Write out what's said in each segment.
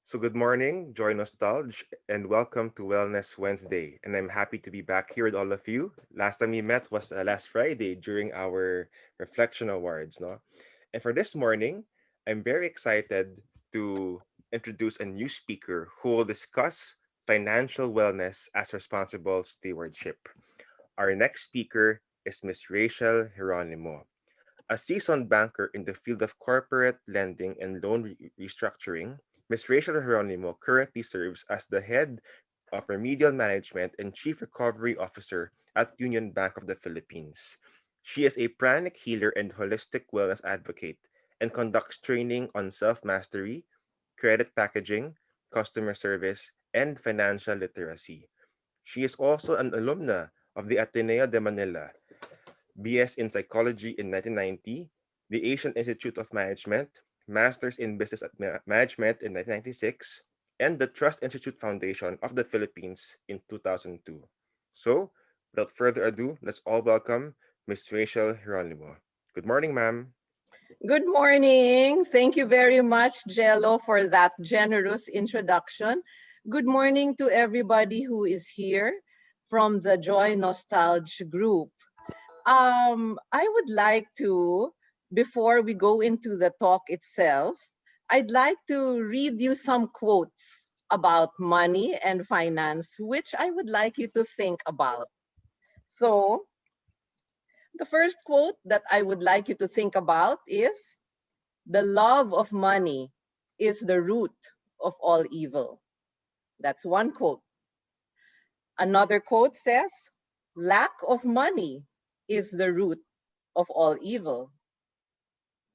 So good morning, Joy Nostalg, and welcome to Wellness Wednesday. And I'm happy to be back here with all of you. Last time we met was last Friday during our Reflection Awards, no? And for this morning, I'm very excited to introduce a new speaker who will discuss financial wellness as responsible stewardship. Our next speaker is Miss Rachel Geronimo. A seasoned banker in the field of corporate lending and loan restructuring, Ms. Rachel Geronimo currently serves as the head of remedial management and chief recovery officer at Union Bank of the Philippines. She is a pranic healer and holistic wellness advocate and conducts training on self mastery, credit packaging, customer service, and financial literacy. She is also an alumna of the Ateneo de Manila, BS in Psychology in 1990, the Asian Institute of Management, Masters in Business Management in 1996, and the Trust Institute Foundation of the Philippines in 2002. So, without further ado, let's all welcome Ms. Rachel Geronimo. Good morning, ma'am. Good morning. Thank you very much, Jello, for that generous introduction. Good morning to everybody who is here from the Joy Nostalg group. I would like to, before we go into the talk itself, I'd like to read you some quotes about money and finance, which I would like you to think about. So, the first quote that I would like you to think about is: the love of money is the root of all evil. That's one quote. Another quote says, lack of money is the root of all evil.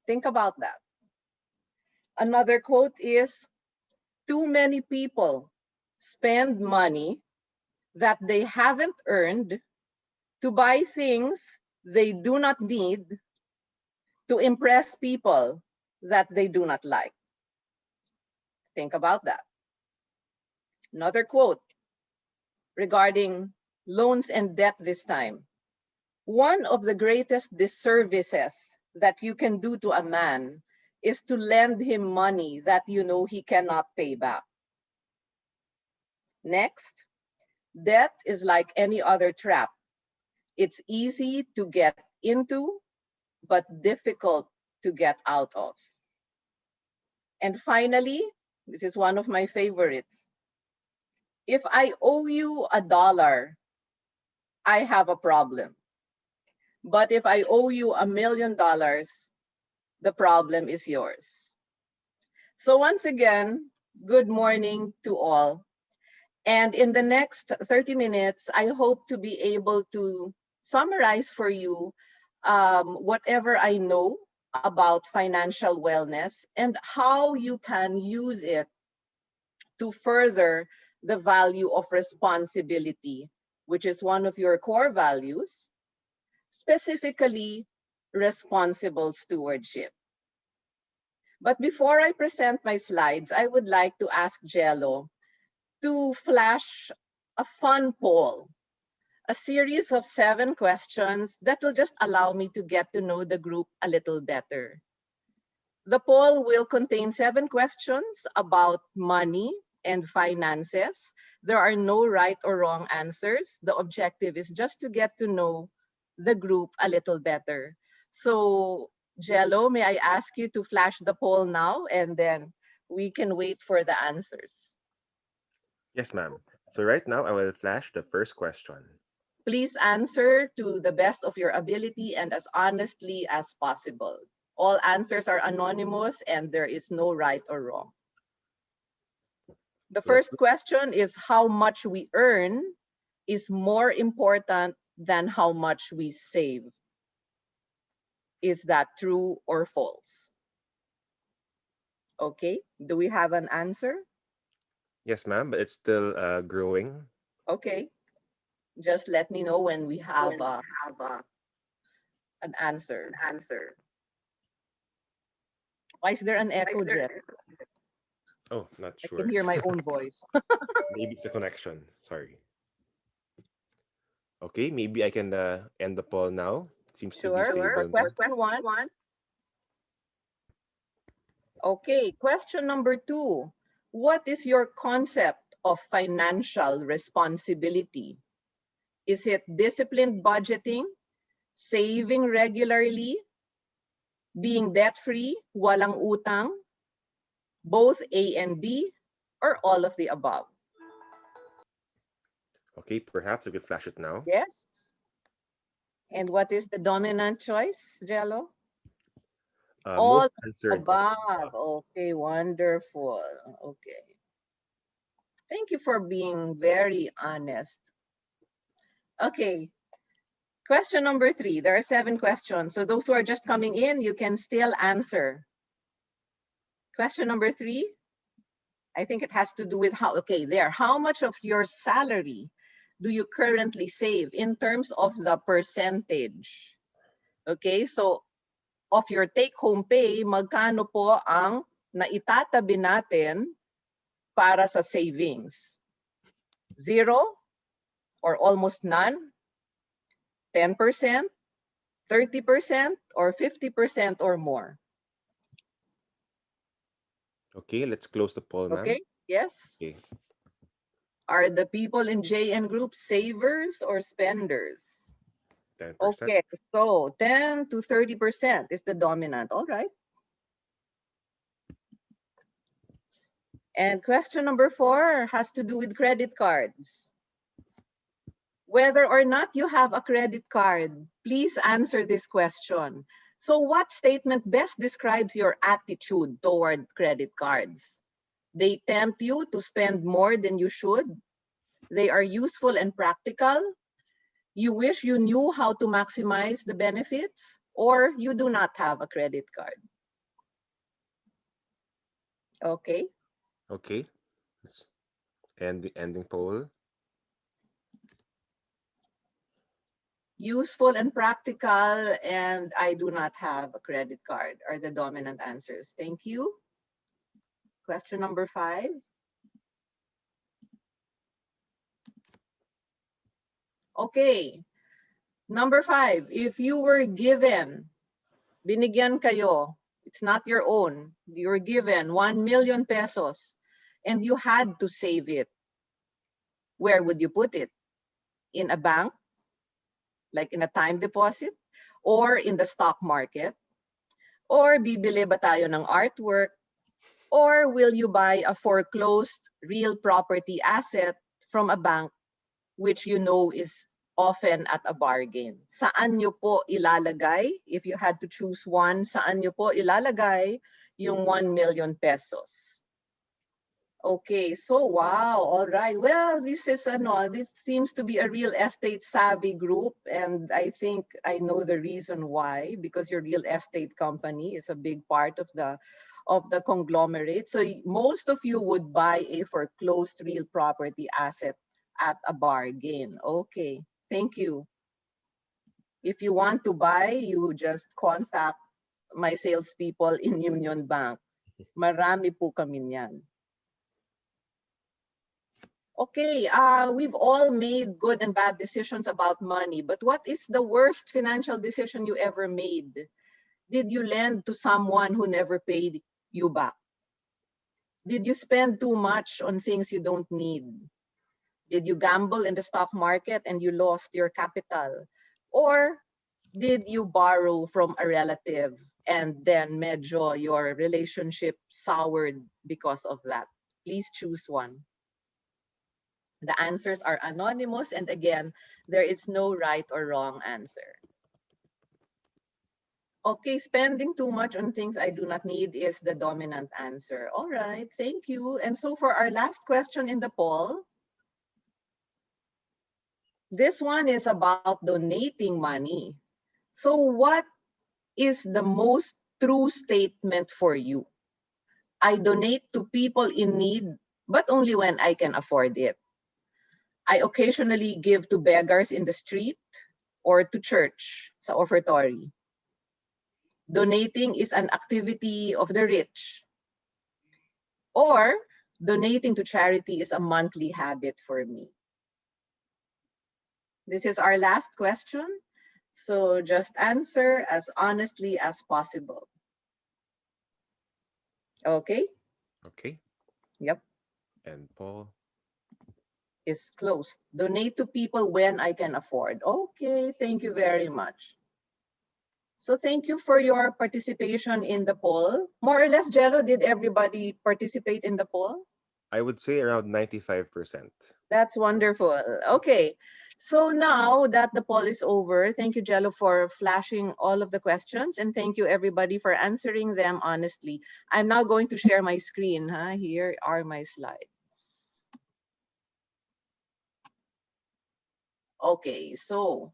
Think about that. Another quote is, too many people spend money that they haven't earned to buy things they do not need to impress people that they do not like. Think about that. Another quote regarding loans and debt this time. One of the greatest disservices that you can do to a man is to lend him money that you know he cannot pay back. Next, debt is like any other trap. It's easy to get into, but difficult to get out of. And finally, this is one of my favorites. If I owe you $1, I have a problem. But if I owe you $1 million, the problem is yours. So once again, good morning to all. And in the next 30 minutes, I hope to be able to summarize for you whatever I know about financial wellness and how you can use it to further the value of responsibility, which is one of your core values, specifically responsible stewardship. But before I present my slides, I would like to ask Jello to flash a fun poll, a series of 7 questions that will just allow me to get to know the group a little better. The poll will contain 7 questions about money and finances. There are no right or wrong answers. The objective is just to get to know the group a little better. So, Jello, may I ask you to flash the poll now, and then we can wait for the answers. Yes, ma'am. So right now, I will flash the first question. Please answer to the best of your ability and as honestly as possible. All answers are anonymous and there is no right or wrong. The So the first question is, how much we earn is more important than how much we save. Is that true or false? Okay, do we have an answer? yes, ma'am, but it's still growing. Okay, just let me know when we have an answer. Why is there an echo, Jeff? Oh, not I can sure. hear my own voice. Maybe it's a connection. Sorry. Okay, maybe I can end the poll now. It seems to be Sure. stable For now. question 1. Okay, question number 2. What is your concept of financial responsibility? Is it disciplined budgeting, saving regularly, being debt-free, walang utang, both A and B, or all of the above? Okay, perhaps we could flash it now. Yes. And what is the dominant choice, Jello? All Most of the answered all of the above. above. Okay, wonderful. Okay. Thank you for being very honest. Okay, question number 3. There are 7 questions. So those who are just coming in, you can still answer. Question number 3, I think it has to do with how much of your salary do you currently save in terms of the percentage? Okay, so of your take-home pay, magkano po ang naitatabi natin para sa savings? 0 or almost none? 10%? 30%? Or 50% or more? Okay, let's close the poll, ma'am. Okay, yes. Okay, Are the people in JN group savers or spenders? 10%. Okay, so 10 to 30% is the dominant. All right. And question number 4 has to do with credit cards. Whether or not you have a credit card, please answer this question. So what statement best describes your attitude toward credit cards? They tempt you to spend more than you should. They are useful and practical. You wish you knew how to maximize the benefits, or you do not have a credit card. Okay. Okay, let's end the ending poll. Useful and practical, and I do not have a credit card are the dominant answers. Thank you. Question number 5. Okay. Number 5, if you were given, binigyan kayo, it's not your own, you're given 1 million pesos and you had to save it, where would you put it? In a bank, like in a time deposit, or in the stock market? Or bibili ba tayo ng artwork? Or will you buy a foreclosed real property asset from a bank which you know is often at a bargain? Saan nyo po ilalagay? If you had to choose one, saan nyo po ilalagay yung 1 million pesos? Okay, so wow, all right. Well, this seems to be a real estate savvy group, and I think I know the reason why, because your real estate company is a big part of the conglomerate. So most of you would buy a foreclosed real property asset at a bargain. Okay, thank you. If you want to buy, you just contact my salespeople in Union Bank. Marami po kami niyan. Okay, we've all made good and bad decisions about money, but what is the worst financial decision you ever made? Did you lend to someone who never paid you back? Did you spend too much on things you don't need? Did you gamble in the stock market and you lost your capital? Or did you borrow from a relative and then medyo your relationship soured because of that? Please choose one. The answers are anonymous, and again, there is no right or wrong answer. Okay, spending too much on things I do not need is the dominant answer. All right, thank you. And so for our last question in the poll, this one is about donating money. So what is the most true statement for you? I donate to people in need, but only when I can afford it. I occasionally give to beggars in the street or to church sa offertory. Donating is an activity of the rich. Or donating to charity is a monthly habit for me. This is our last question. So just answer as honestly as possible. Okay? Okay. Yep, And Paul. is closed. Donate to people when I can afford. Okay, thank you very much. So thank you for your participation in the poll. More or less, Jello, did everybody participate in the poll? I would say around 95%. That's wonderful. Okay. So now that the poll is over, thank you, Jello, for flashing all of the questions. And thank you, everybody, for answering them honestly. I'm now going to share my screen. Here are my slides. Okay, so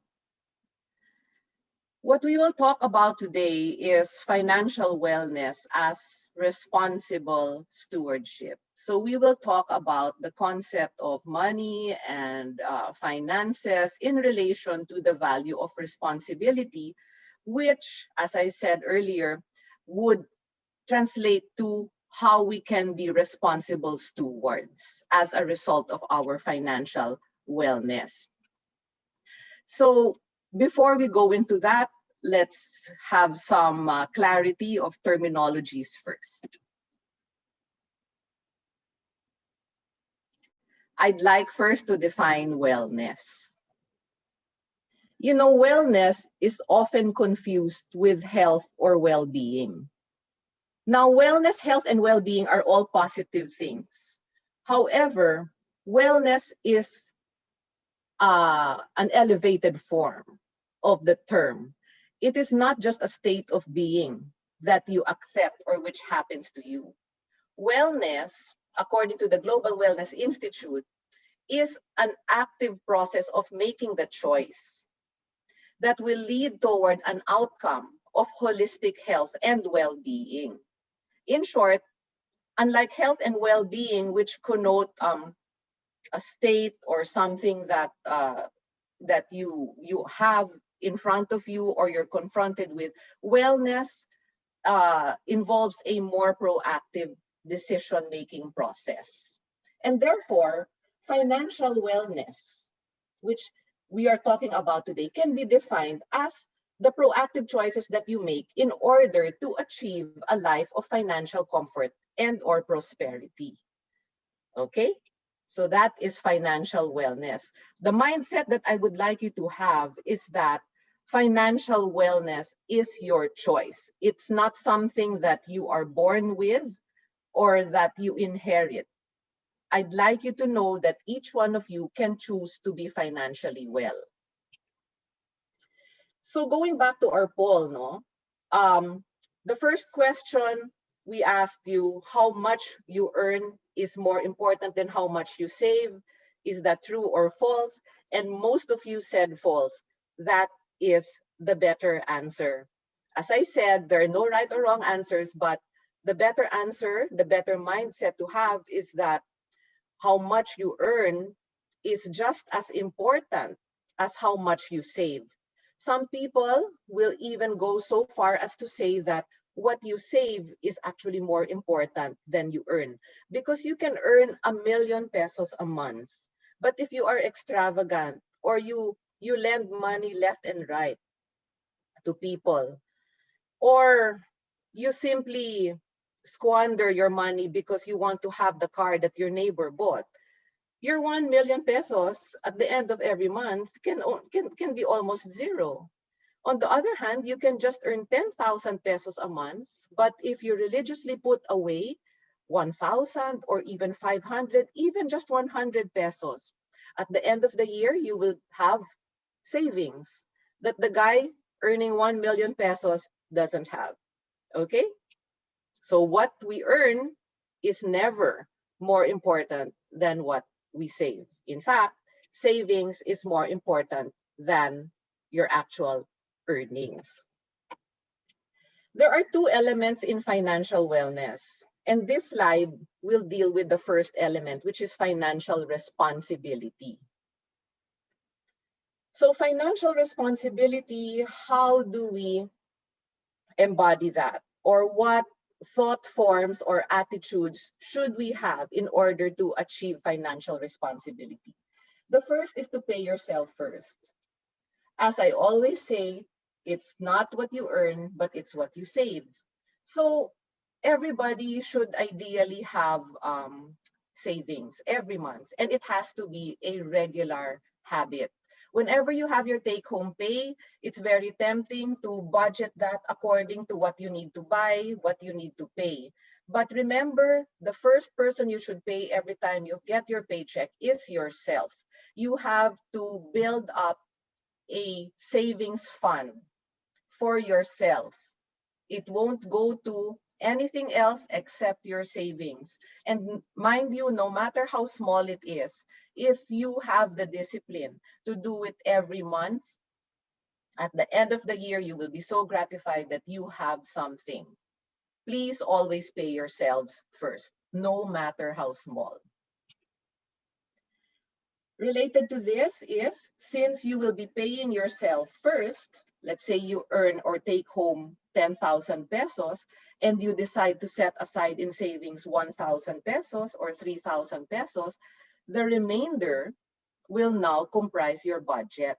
what we will talk about today is financial wellness as responsible stewardship. So we will talk about the concept of money and finances in relation to the value of responsibility, which, as I said earlier, would translate to how we can be responsible stewards as a result of our financial wellness. So before we go into that, let's have some clarity of terminologies first. I'd like first to define wellness. You know, wellness is often confused with health or well-being. Now, wellness, health, and well-being are all positive things. However, wellness is an elevated form of the term. It is not just a state of being that you accept or which happens to you. Wellness, according to the Global Wellness Institute, is an active process of making the choice that will lead toward an outcome of holistic health and well-being. In short, unlike health and well-being, which connote a state or something that you have in front of you or you're confronted with, wellness involves a more proactive decision-making process. And therefore, financial wellness, which we are talking about today, can be defined as the proactive choices that you make in order to achieve a life of financial comfort and or prosperity. Okay? So that is financial wellness. The mindset that I would like you to have is that financial wellness is your choice. It's not something that you are born with or that you inherit. I'd like you to know that each one of you can choose to be financially well. So going back to our poll, no? The first question we asked you, how much you earn is more important than how much you save. Is that true or false? And most of you said false. That is the better answer. As I said, there are no right or wrong answers, but the better answer, the better mindset to have is that how much you earn is just as important as how much you save. Some people will even go so far as to say that what you save is actually more important than you earn, because you can earn 1,000,000 pesos a month. But if you are extravagant or you lend money left and right to people, or you simply squander your money because you want to have the car that your neighbor bought, your 1,000,000 pesos at the end of every month can be almost zero. On the other hand, you can just earn 10,000 pesos a month, but if you religiously put away 1,000 or even 500, even just 100 pesos, at the end of the year, you will have savings that the guy earning 1,000,000 pesos doesn't have. Okay? So what we earn is never more important than what we save. In fact, savings is more important than your actual earnings. There are two elements in financial wellness, and this slide will deal with the first element, which is financial responsibility. So financial responsibility, how do we embody that? Or what thought forms or attitudes should we have in order to achieve financial responsibility? The first is to pay yourself first. As I always say, it's not what you earn, but it's what you save. So everybody should ideally have savings every month, and it has to be a regular habit. Whenever you have your take home pay, it's very tempting to budget that according to what you need to buy, what you need to pay. But remember, the first person you should pay every time you get your paycheck is yourself. You have to build up a savings fund for yourself. It won't go to anything else except your savings. And mind you, no matter how small it is, if you have the discipline to do it every month, at the end of the year, you will be so gratified that you have something. Please always pay yourselves first, no matter how small. Related to this is, since you will be paying yourself first, let's say you earn or take home 10,000 pesos and you decide to set aside in savings 1,000 pesos or 3,000 pesos, the remainder will now comprise your budget.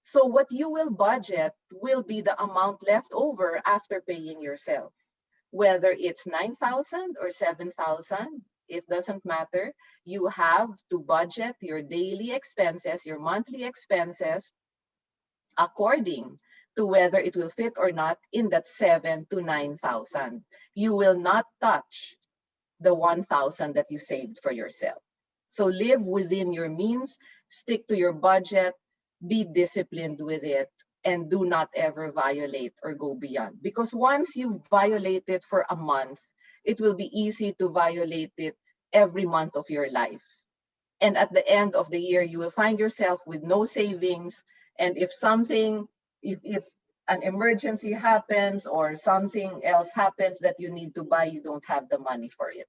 So what you will budget will be the amount left over after paying yourself. Whether it's 9,000 or 7,000, it doesn't matter. You have to budget your daily expenses, your monthly expenses, according to whether it will fit or not in that 7 to 9,000. You will not touch the 1,000 that you saved for yourself. So live within your means, stick to your budget, be disciplined with it, and do not ever violate or go beyond. Because once you violate it for a month, it will be easy to violate it every month of your life. And at the end of the year, you will find yourself with no savings. And if an emergency happens or something else happens that you need to buy, you don't have the money for it.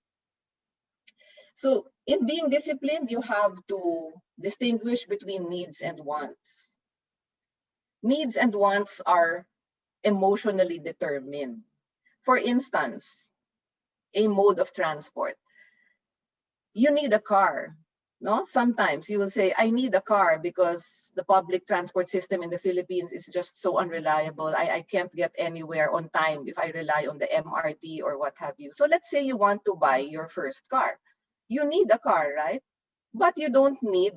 So in being disciplined, you have to distinguish between needs and wants. Needs and wants are emotionally determined. For instance, a mode of transport. You need a car. No, sometimes you will say, I need a car because the public transport system in the Philippines is just so unreliable. I can't get anywhere on time if I rely on the MRT or what have you. So let's say you want to buy your first car. You need a car, right? But you don't need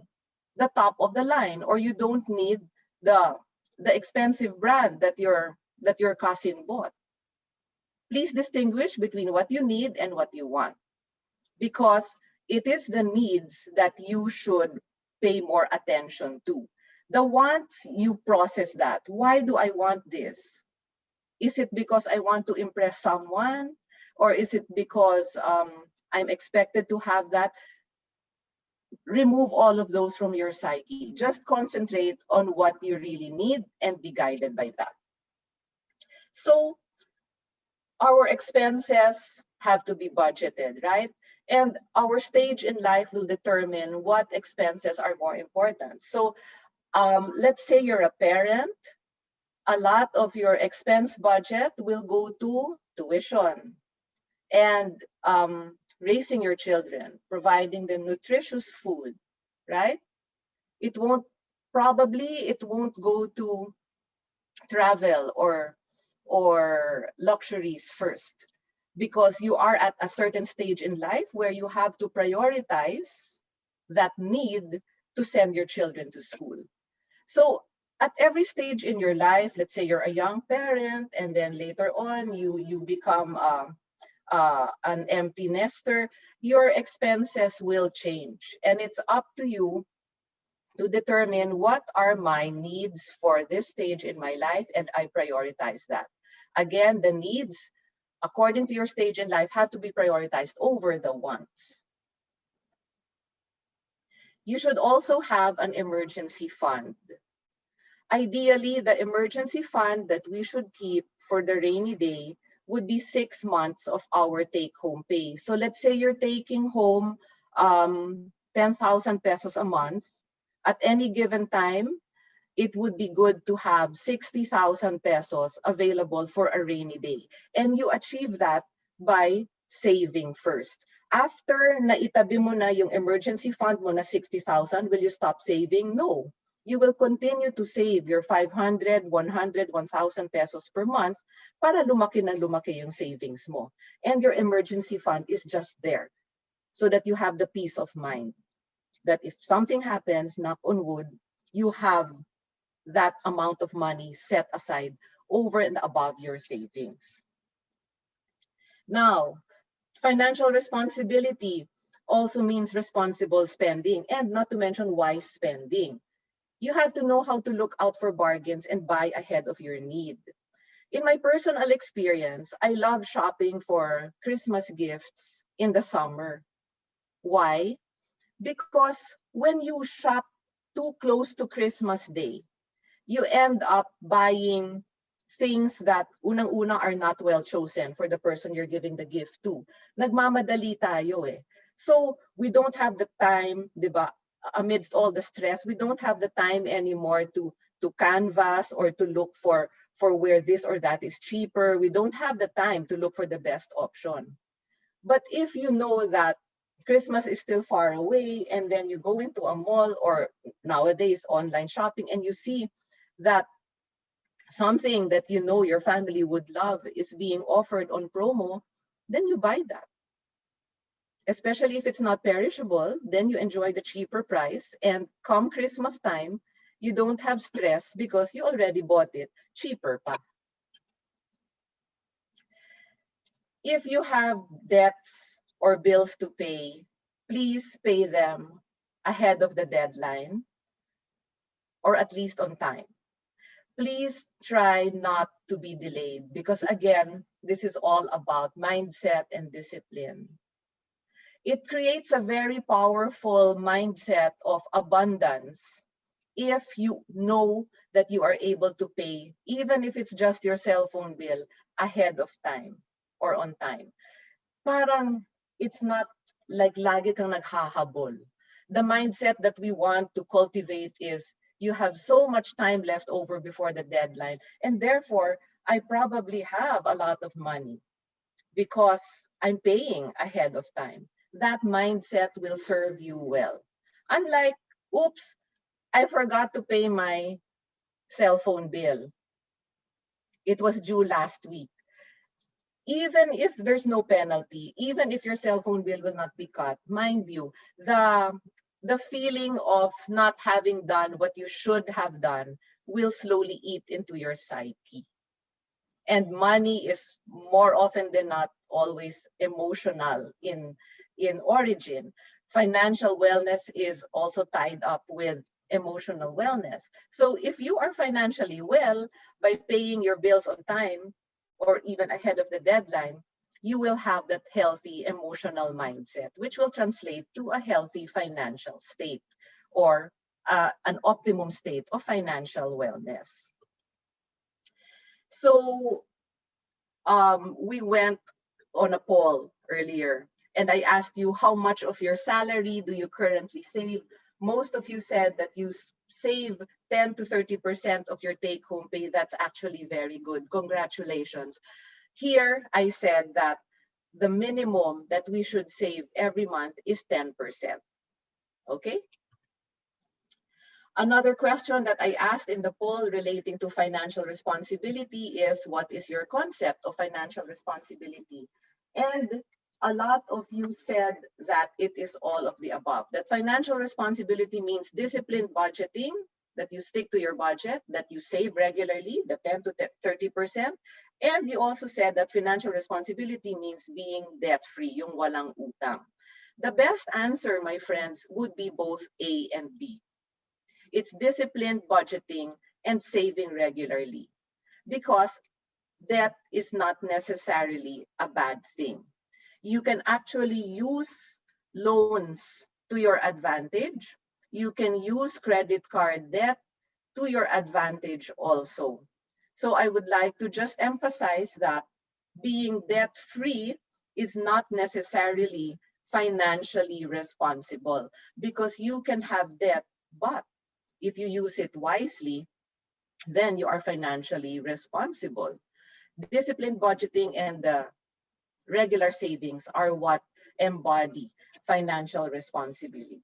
the top of the line, or you don't need the expensive brand that your cousin bought. Please distinguish between what you need and what you want, because it is the needs that you should pay more attention to. The wants, you process that. Why do I want this? Is it because I want to impress someone? Or is it because I'm expected to have that? Remove all of those from your psyche. Just concentrate on what you really need and be guided by that. So our expenses have to be budgeted, right? And our stage in life will determine what expenses are more important. So let's say you're a parent, a lot of your expense budget will go to tuition and raising your children, providing them nutritious food, right? It won't go to travel or luxuries first, because you are at a certain stage in life where you have to prioritize that need to send your children to school. So at every stage in your life, let's say you're a young parent and then later on you become an empty nester, your expenses will change. And it's up to you to determine what are my needs for this stage in my life, and I prioritize that. Again, the needs, according to your stage in life, have to be prioritized over the wants. You should also have an emergency fund. Ideally, the emergency fund that we should keep for the rainy day would be 6 months of our take-home pay. So let's say you're taking home 10,000 pesos a month. At any given time, it would be good to have 60,000 pesos available for a rainy day. And you achieve that by saving first. After naitabi mo na yung emergency fund mo na 60,000, will you stop saving? No. you will continue to save your 500, 100, 1,000 pesos per month para lumaki na lumaki yung savings mo. And your emergency fund is just there so that you have the peace of mind that if something happens, knock on wood, you have that amount of money set aside over and above your savings. Now, financial responsibility also means responsible spending, and not to mention wise spending. You have to know how to look out for bargains and buy ahead of your need. In my personal experience, I love shopping for Christmas gifts in the summer. Why? Because when you shop too close to Christmas Day, you end up buying things that unang-una are not well chosen for the person you're giving the gift to. Nagmamadali tayo eh. So we don't have the time, di ba? Amidst all the stress, we don't have the time anymore to canvas or to look for where this or that is cheaper. We don't have the time to look for the best option. But if you know that Christmas is still far away, and then you go into a mall or nowadays online shopping and you see that something that you know your family would love is being offered on promo, then you buy that. Especially if it's not perishable, then you enjoy the cheaper price. And come Christmas time, you don't have stress because you already bought it cheaper pa. If you have debts or bills to pay, please pay them ahead of the deadline or at least on time. Please try not to be delayed because, again, this is all about mindset and discipline. It creates a very powerful mindset of abundance if you know that you are able to pay, even if it's just your cell phone bill, ahead of time or on time. Parang it's not like lagi kang naghahabol. The mindset that we want to cultivate is you have so much time left over before the deadline, and therefore I probably have a lot of money because I'm paying ahead of time. That mindset will serve you well. Unlike, oops, I forgot to pay my cell phone bill. It was due last week. Even if there's no penalty, even if your cell phone bill will not be cut, mind you, the feeling of not having done what you should have done will slowly eat into your psyche. And money is more often than not always emotional in origin. Financial wellness is also tied up with emotional wellness. So if you are financially well by paying your bills on time or even ahead of the deadline, you will have that healthy emotional mindset, which will translate to a healthy financial state or an optimum state of financial wellness. So we went on a poll earlier, and I asked you how much of your salary do you currently save. Most of you said that you save 10 to 30% of your take-home pay. That's actually very good. Congratulations. Here, I said that the minimum that we should save every month is 10%. Okay? Another question that I asked in the poll relating to financial responsibility is, what is your concept of financial responsibility? And a lot of you said that it is all of the above, that financial responsibility means disciplined budgeting, that you stick to your budget, that you save regularly, the 10 to 30%. And you also said that financial responsibility means being debt-free, yung walang utang. The best answer, my friends, would be both A and B. It's disciplined budgeting and saving regularly, because debt is not necessarily a bad thing. You can actually use loans to your advantage. You can use credit card debt to your advantage also. So I would like to just emphasize that being debt-free is not necessarily financially responsible, because you can have debt, but if you use it wisely, then you are financially responsible. Disciplined budgeting and the regular savings are what embody financial responsibility.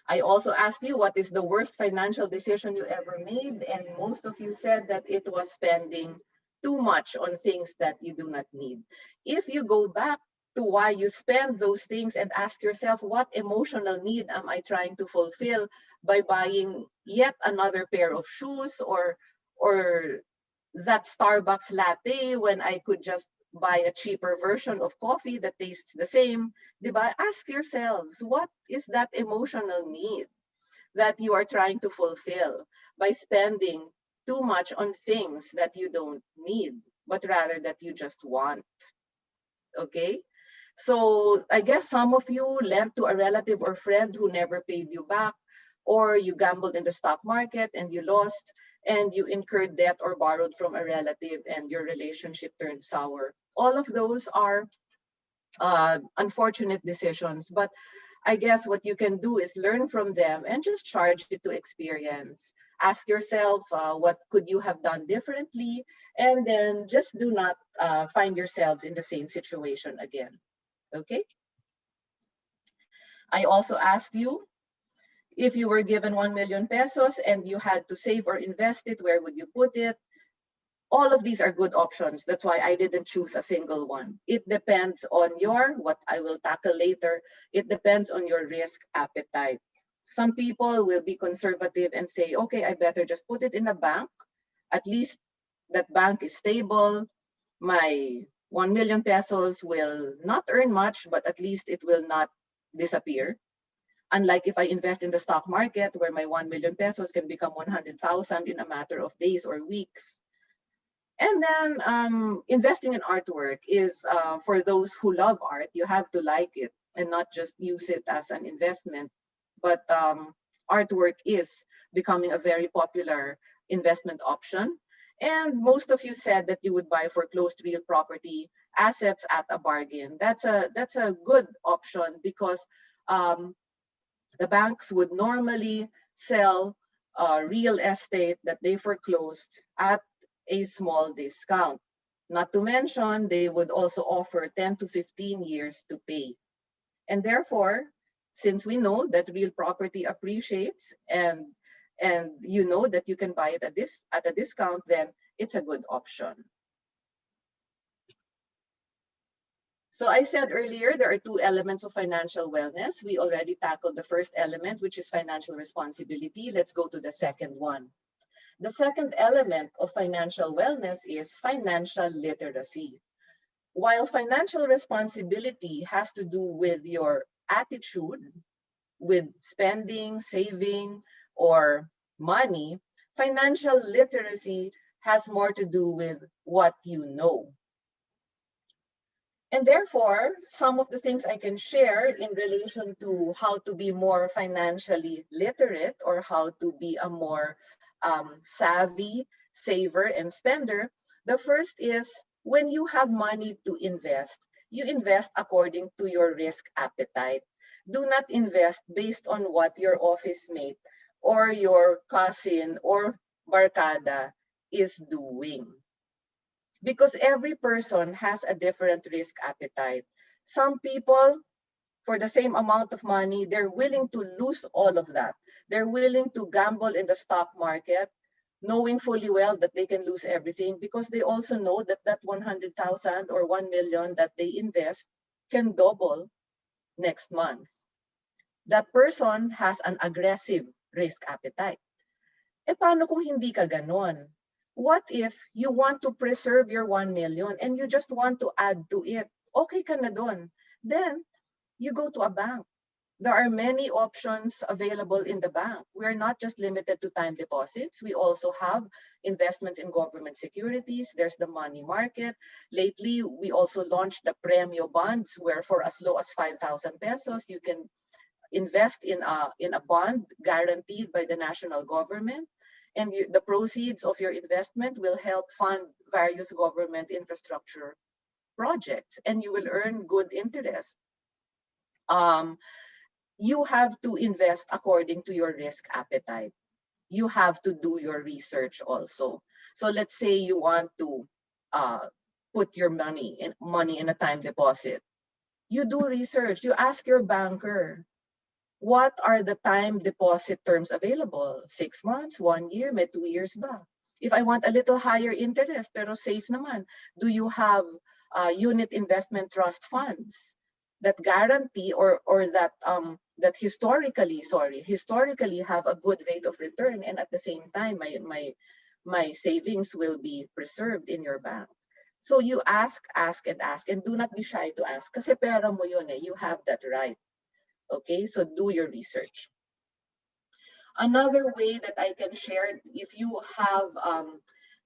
I also asked you what is the worst financial decision you ever made, and most of you said that it was spending too much on things that you do not need. If you go back to why you spend those things and ask yourself, what emotional need am I trying to fulfill by buying yet another pair of shoes, or that Starbucks latte when I could just buy a cheaper version of coffee that tastes the same, diba? Ask yourselves, what is that emotional need that you are trying to fulfill by spending too much on things that you don't need, but rather that you just want, okay? So I guess some of you lent to a relative or friend who never paid you back, or you gambled in the stock market and you lost, and you incurred debt or borrowed from a relative and your relationship turned sour. All of those are unfortunate decisions, but I guess what you can do is learn from them and just charge it to experience. Ask yourself, what could you have done differently? And then just do not find yourselves in the same situation again. Okay? I also asked you, if you were given 1 million pesos and you had to save or invest it, where would you put it? All of these are good options. That's why I didn't choose a single one. It depends on what I will tackle later, it depends on your risk appetite. Some people will be conservative and say, okay, I better just put it in a bank. At least that bank is stable. My 1 million pesos will not earn much, but at least it will not disappear. Unlike if I invest in the stock market, where my 1 million pesos can become 100,000 in a matter of days or weeks. And then investing in artwork is for those who love art. You have to like it and not just use it as an investment. But artwork is becoming a very popular investment option. And most of you said that you would buy foreclosed real property assets at a bargain. That's a good option because um, the banks would normally sell real estate that they foreclosed at a small discount. Not to mention, they would also offer 10 to 15 years to pay. And therefore, since we know that real property appreciates and you know that you can buy it at a discount, then it's a good option. So I said earlier, there are two elements of financial wellness. We already tackled the first element, which is financial responsibility. Let's go to the second one. The second element of financial wellness is financial literacy. While financial responsibility has to do with your attitude, with spending, saving, or money, financial literacy has more to do with what you know. And therefore, some of the things I can share in relation to how to be more financially literate or how to be a more savvy saver and spender. The first is, when you have money to invest, you invest according to your risk appetite. Do not invest based on what your office mate or your cousin or barkada is doing, because every person has a different risk appetite. Some people, for the same amount of money, they're willing to lose all of that. They're willing to gamble in the stock market, knowing fully well that they can lose everything, because they also know that that 100,000 or 1 million that they invest can double next month. That person has an aggressive risk appetite. Eh, paano kung hindi ka ganon? What if you want to preserve your 1 million and you just want to add to it? Okay ka na doon. Then, you go to a bank. There are many options available in the bank. We are not just limited to time deposits. We also have investments in government securities. There's the money market. Lately, we also launched the Premio bonds, where for as low as 5,000 pesos, you can invest in a bond guaranteed by the national government, and the proceeds of your investment will help fund various government infrastructure projects, and you will earn good interest. um, you have to invest according to your risk appetite. You have to do your research also. So let's say you want to uh, put your money in a time deposit. You do research. You ask your banker, What are the time deposit terms available? 6 months, 1 year, may 2 years ba? If I want a little higher interest pero safe naman, do you have unit investment trust funds that guarantee or that historically have a good rate of return, and at the same time my savings will be preserved in your bank. So you ask, and do not be shy to ask kasi pera mo yun eh. You have that right. Okay, so do your research. Another way that I can share, if you have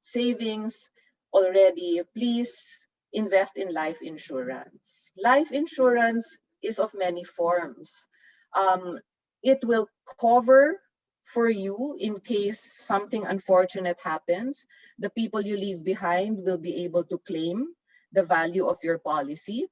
savings already, please invest in life insurance. Life insurance is of many forms. Um, it will cover for you in case something unfortunate happens. The people you leave behind will be able to claim the value of your policy.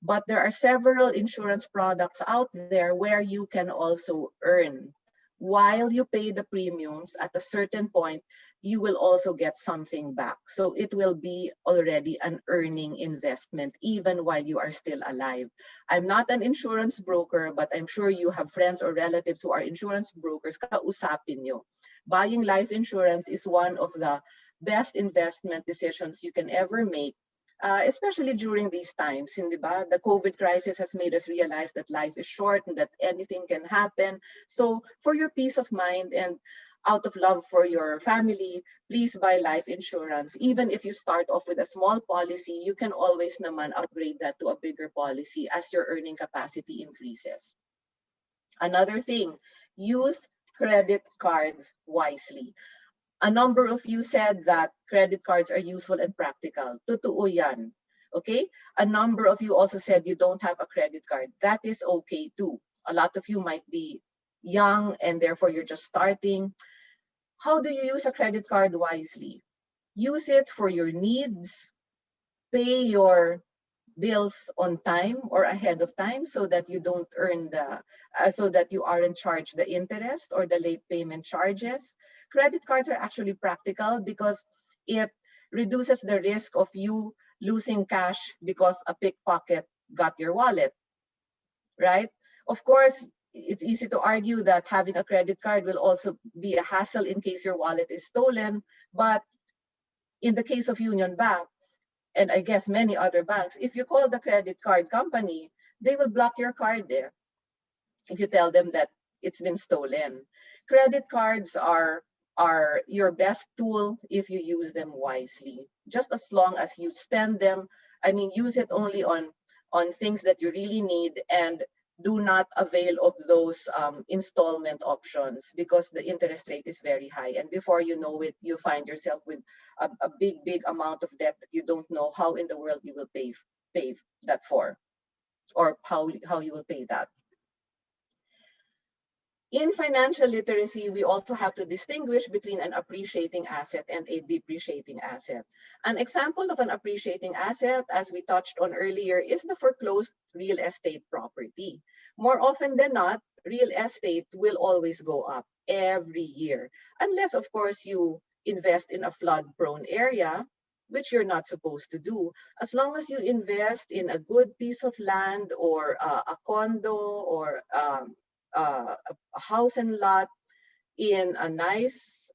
But there are several insurance products out there where you can also earn. While you pay the premiums, at a certain point, you will also get something back. So it will be already an earning investment, even while you are still alive. I'm not an insurance broker, but I'm sure you have friends or relatives who are insurance brokers. Kausapin nyo. Buying life insurance is one of the best investment decisions you can ever make, especially during these times. Hindi ba? The COVID crisis has made us realize that life is short and that anything can happen. So for your peace of mind and out of love for your family, please buy life insurance. Even if you start off with a small policy, you can always naman upgrade that to a bigger policy as your earning capacity increases. Another thing, use credit cards wisely. A number of you said that credit cards are useful and practical. Totoo yan. Okay? A number of you also said you don't have a credit card. That is okay too. A lot of you might be young and therefore you're just starting. How do you use a credit card wisely? Use it for your needs. Pay your bills on time or ahead of time so that you don't earn so that you aren't charged the interest or the late payment charges. Credit cards are actually practical because it reduces the risk of you losing cash because a pickpocket got your wallet, right? Of course, it's easy to argue that having a credit card will also be a hassle in case your wallet is stolen, but in the case of Union Bank, and I guess many other banks, if you call the credit card company, they will block your card there if you tell them that it's been stolen. Credit cards are your best tool if you use them wisely. Just as long as you spend them, I mean, use it only on things that you really need, and do not avail of those installment options because the interest rate is very high. And before you know it, you find yourself with a big amount of debt that you don't know how in the world you will pay that for, or how you will pay that. In financial literacy, we also have to distinguish between an appreciating asset and a depreciating asset. An example of an appreciating asset, as we touched on earlier, is the foreclosed real estate property. More often than not, real estate will always go up every year, unless, of course, you invest in a flood-prone area, which you're not supposed to do. As long as you invest in a good piece of land or a condo or a house and lot in a nice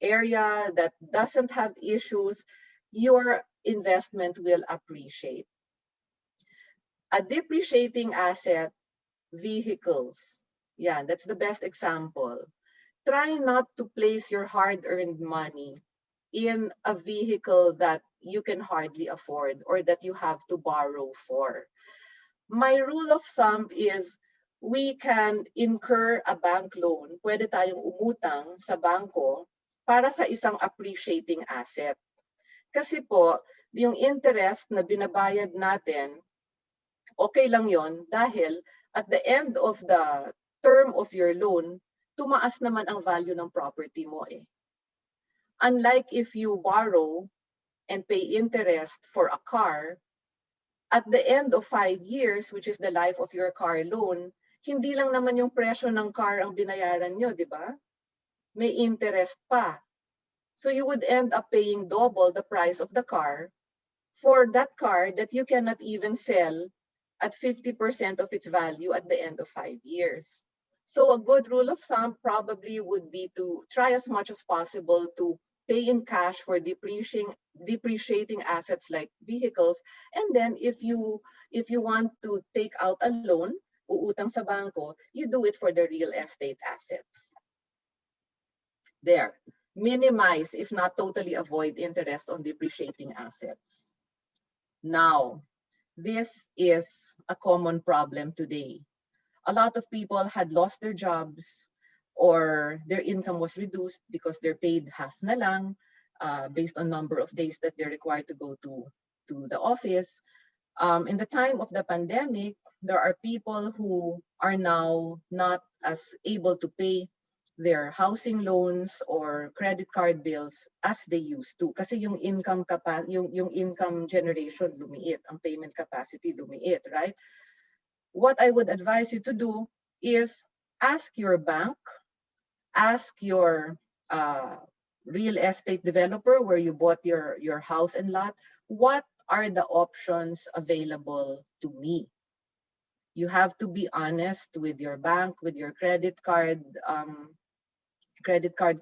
area that doesn't have issues, your investment will appreciate. A depreciating asset, vehicles. Yeah, that's the best example. Try not to place your hard-earned money in a vehicle that you can hardly afford or that you have to borrow for. My rule of thumb is we can incur a bank loan. Pwede tayong umutang sa bangko para sa isang appreciating asset. Kasi po, yung interest na binabayad natin, okay lang yon dahil at the end of the term of your loan, tumaas naman ang value ng property mo eh. Unlike if you borrow and pay interest for a car, at the end of 5 years, which is the life of your car loan, hindi lang naman yung presyo ng car ang binayaran nyo, di ba? May interest pa. So you would end up paying double the price of the car for that car that you cannot even sell at 50% of its value at the end of 5 years. So a good rule of thumb probably would be to try as much as possible to pay in cash for depreciating assets like vehicles. And then if you want to take out a loan, uutang sa bangko, you do it for the real estate assets. There. Minimize, if not totally avoid, interest on depreciating assets. Now, this is a common problem today. A lot of people had lost their jobs or their income was reduced because they're paid half na lang based on number of days that they're required to go to the office. In the time of the pandemic, there are people who are now not as able to pay their housing loans or credit card bills as they used to. Kasi yung income generation lumiit, ang payment capacity lumiit, right? What I would advise you to do is ask your bank, ask your uh, real estate developer where you bought your house and lot, what are the options available to me? You have to be honest with your bank, with your credit card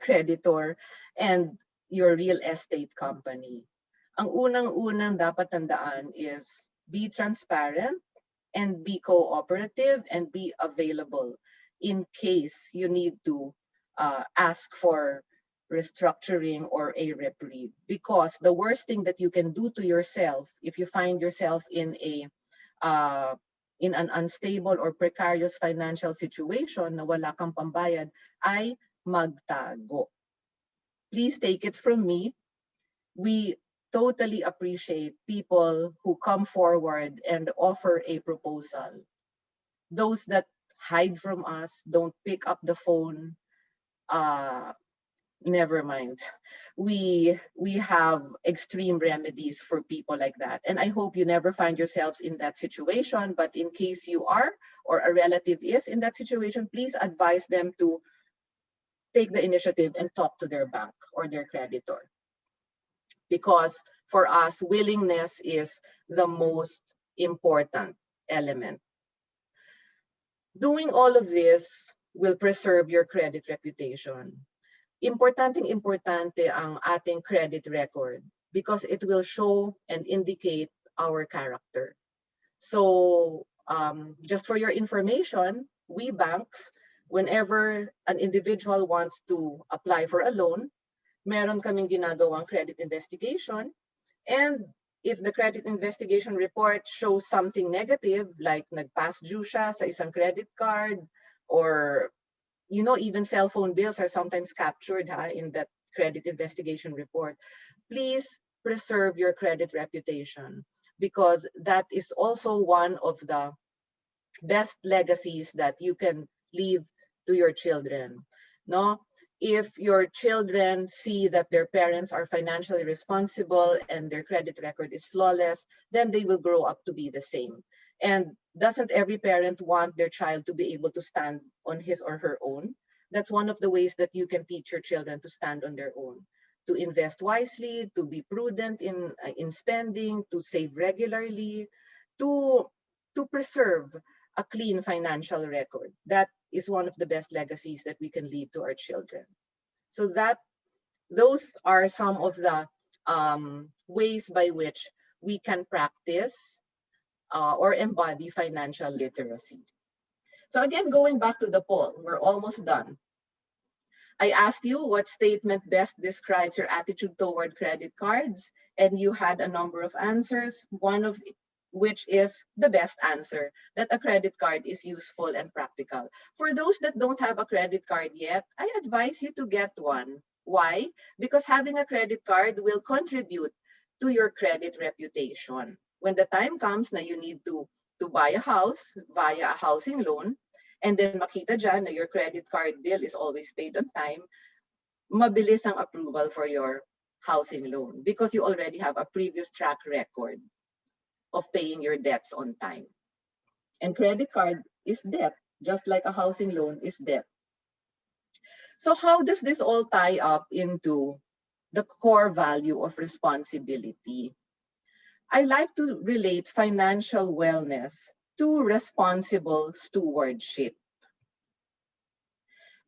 creditor, and your real estate company. Ang unang-unang dapat tandaan is be transparent and be cooperative and be available in case you need to ask for restructuring or a reprieve. Because the worst thing that you can do to yourself if you find yourself uh, in an unstable or precarious financial situation na wala kang pambayad ay magtago. Please take it from me. We totally appreciate people who come forward and offer a proposal. Those that hide from us, don't pick up the phone, uh, never mind. We have extreme remedies for people like that. And I hope you never find yourselves in that situation. But in case you are or a relative is in that situation, please advise them to take the initiative and talk to their bank or their creditor. Because for us, willingness is the most important element. Doing all of this will preserve your credit reputation. Importante ang ating credit record because it will show and indicate our character. So just for your information, we banks, whenever an individual wants to apply for a loan, meron kaming ginagawang credit investigation. And if the credit investigation report shows something negative, like nag-pass due siya sa isang credit card, or even cell phone bills are sometimes captured in that credit investigation report, please preserve your credit reputation because that is also one of the best legacies that you can leave to your children. No? If your children see that their parents are financially responsible and their credit record is flawless, then they will grow up to be the same. And doesn't every parent want their child to be able to stand on his or her own? That's one of the ways that you can teach your children to stand on their own, to invest wisely, to be prudent in spending, to save regularly, to preserve a clean financial record. That is one of the best legacies that we can leave to our children. So those are some of the ways by which we can practice or embody financial literacy. So again, going back to the poll, we're almost done. I asked you what statement best describes your attitude toward credit cards, and you had a number of answers, one of which is the best answer, that a credit card is useful and practical. For those that don't have a credit card yet, I advise you to get one. Why? Because having a credit card will contribute to your credit reputation. When the time comes na you need to buy a house via a housing loan, and then makita dyan na your credit card bill is always paid on time, mabilis ang approval for your housing loan because you already have a previous track record of paying your debts on time. And credit card is debt, just like a housing loan is debt. So how does this all tie up into the core value of responsibility? I like to relate financial wellness to responsible stewardship.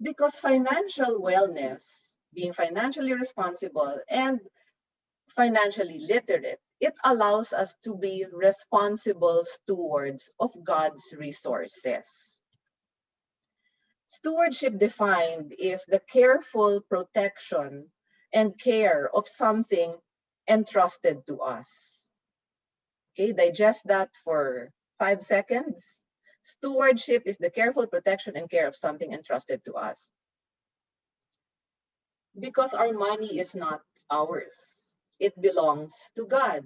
Because financial wellness, being financially responsible and financially literate, it allows us to be responsible stewards of God's resources. Stewardship defined is the careful protection and care of something entrusted to us. Okay, digest that for 5 seconds. Stewardship is the careful protection and care of something entrusted to us. Because our money is not ours, it belongs to God.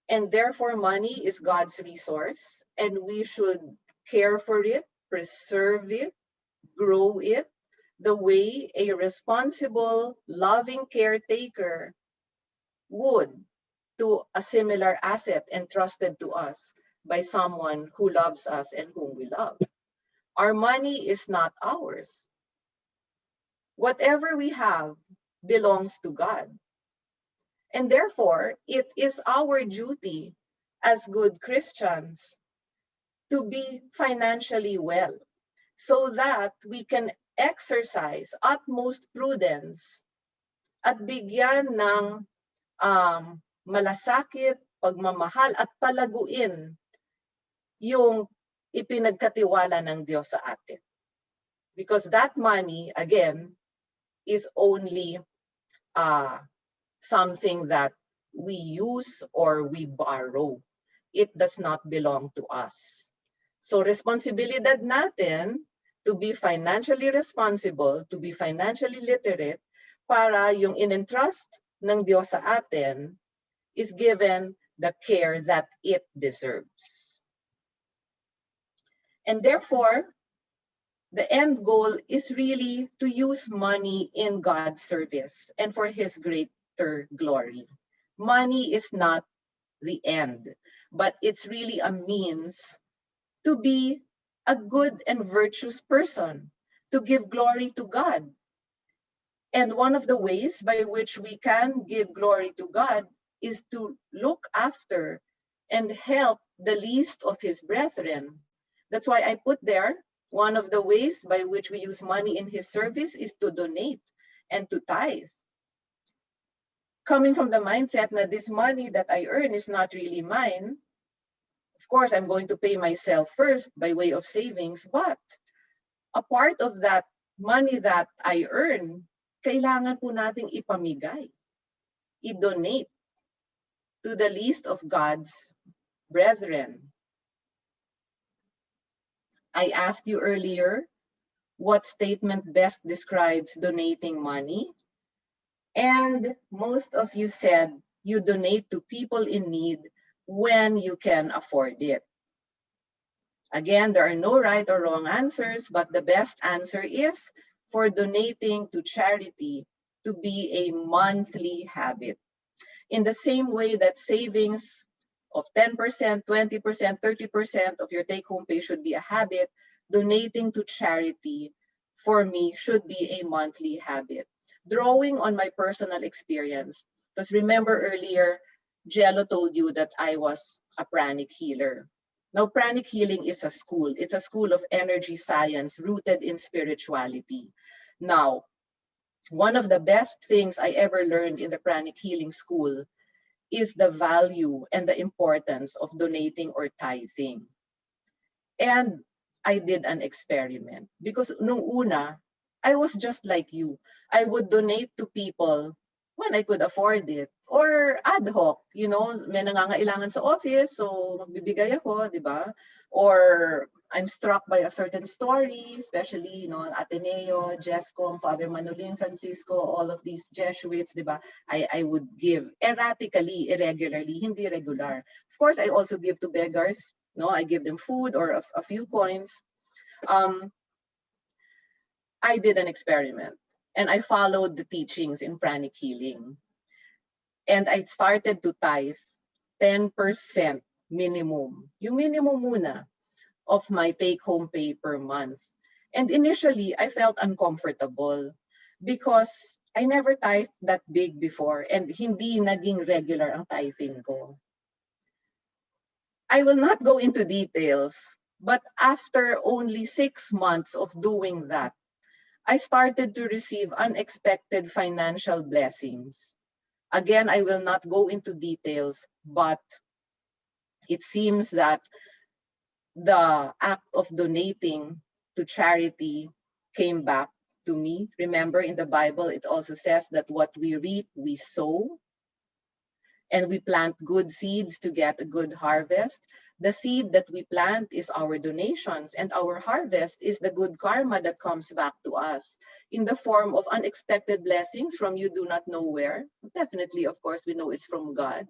And therefore, money is God's resource, and we should care for it, preserve it, grow it the way a responsible, loving caretaker would to a similar asset entrusted to us by someone who loves us and whom we love. Our money is not ours. Whatever we have belongs to God. And therefore, it is our duty as good Christians to be financially well so that we can exercise utmost prudence at bigyan ng malasakit, pagmamahal at palaguin yung ipinagkatiwala ng Diyos sa atin. Because that money, again, is only something that we use or we borrow. It does not belong to us. So responsibilidad natin to be financially responsible, to be financially literate, para yung in-entrust ng Diyos sa atin is given the care that it deserves. And therefore, the end goal is really to use money in God's service and for His greater glory. Money is not the end, but it's really a means to be a good and virtuous person, to give glory to God. And one of the ways by which we can give glory to God is to look after and help the least of His brethren. That's why I put there, one of the ways by which we use money in His service is to donate and to tithe. Coming from the mindset that this money that I earn is not really mine, of course, I'm going to pay myself first by way of savings, but a part of that money that I earn, kailangan po nating ipamigay, i-donate to the least of God's brethren. I asked you earlier what statement best describes donating money, and most of you said you donate to people in need when you can afford it. Again, there are no right or wrong answers, but the best answer is for donating to charity to be a monthly habit. In the same way that savings of 10%, 20%, 30% of your take-home pay should be a habit, donating to charity for me should be a monthly habit. Drawing on my personal experience, because remember earlier, Jello told you that I was a pranic healer. Now, pranic healing is a school. It's a school of energy science rooted in spirituality. Now, one of the best things I ever learned in the pranic healing school is the value and the importance of donating or tithing. And I did an experiment because nung una, I was just like you. I would donate to people when I could afford it or ad hoc, may nangangailangan sa office, so magbibigay ako, di ba? Or I'm struck by a certain story, especially, Ateneo, Jescom, Father Manolin Francisco, all of these Jesuits, di ba? I would give erratically, irregularly, hindi regular. Of course, I also give to beggars. I give them food or a few coins. I did an experiment and I followed the teachings in pranic healing. And I started to tithe 10% minimum. Yung minimum muna of my take-home pay per month. And initially, I felt uncomfortable because I never tithed that big before and hindi naging regular ang tithing ko. I will not go into details, but after only 6 months of doing that, I started to receive unexpected financial blessings. Again, I will not go into details, but it seems that the act of donating to charity came back to me. Remember, in the Bible, it also says that what we reap, we sow, and we plant good seeds to get a good harvest. The seed that we plant is our donations, and our harvest is the good karma that comes back to us in the form of unexpected blessings from you do not know where. Definitely, of course, we know it's from God,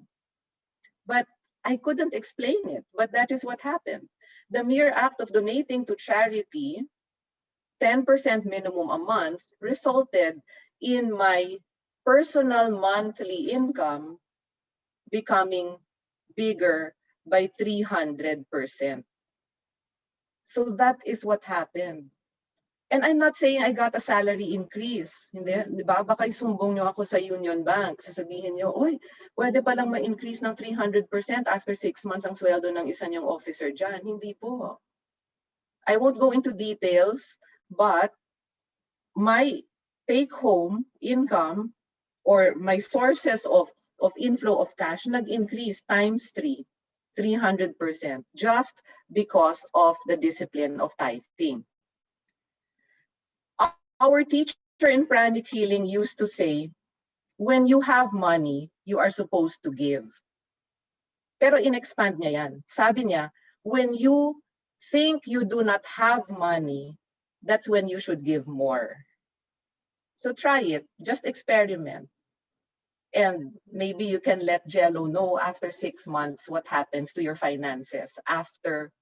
but I couldn't explain it. But that is what happened. The mere act of donating to charity, 10% minimum a month, resulted in my personal monthly income becoming bigger by 300%. So that is what happened. And I'm not saying I got a salary increase. Hindi, di ba? Baka isumbong nyo ako sa Union Bank. Sasabihin nyo, oy, pwede palang ma-increase ng 300% after 6 months ang sweldo ng isa nyong officer dyan. Hindi po. I won't go into details, but my take-home income or my sources of inflow of cash nag-increase times 300%, just because of the discipline of tithing. Our teacher in pranic healing used to say, when you have money, you are supposed to give. Pero in-expand niya yan. Sabi niya, when you think you do not have money, that's when you should give more. So try it, just experiment. And maybe you can let Jello know after 6 months what happens to your finances after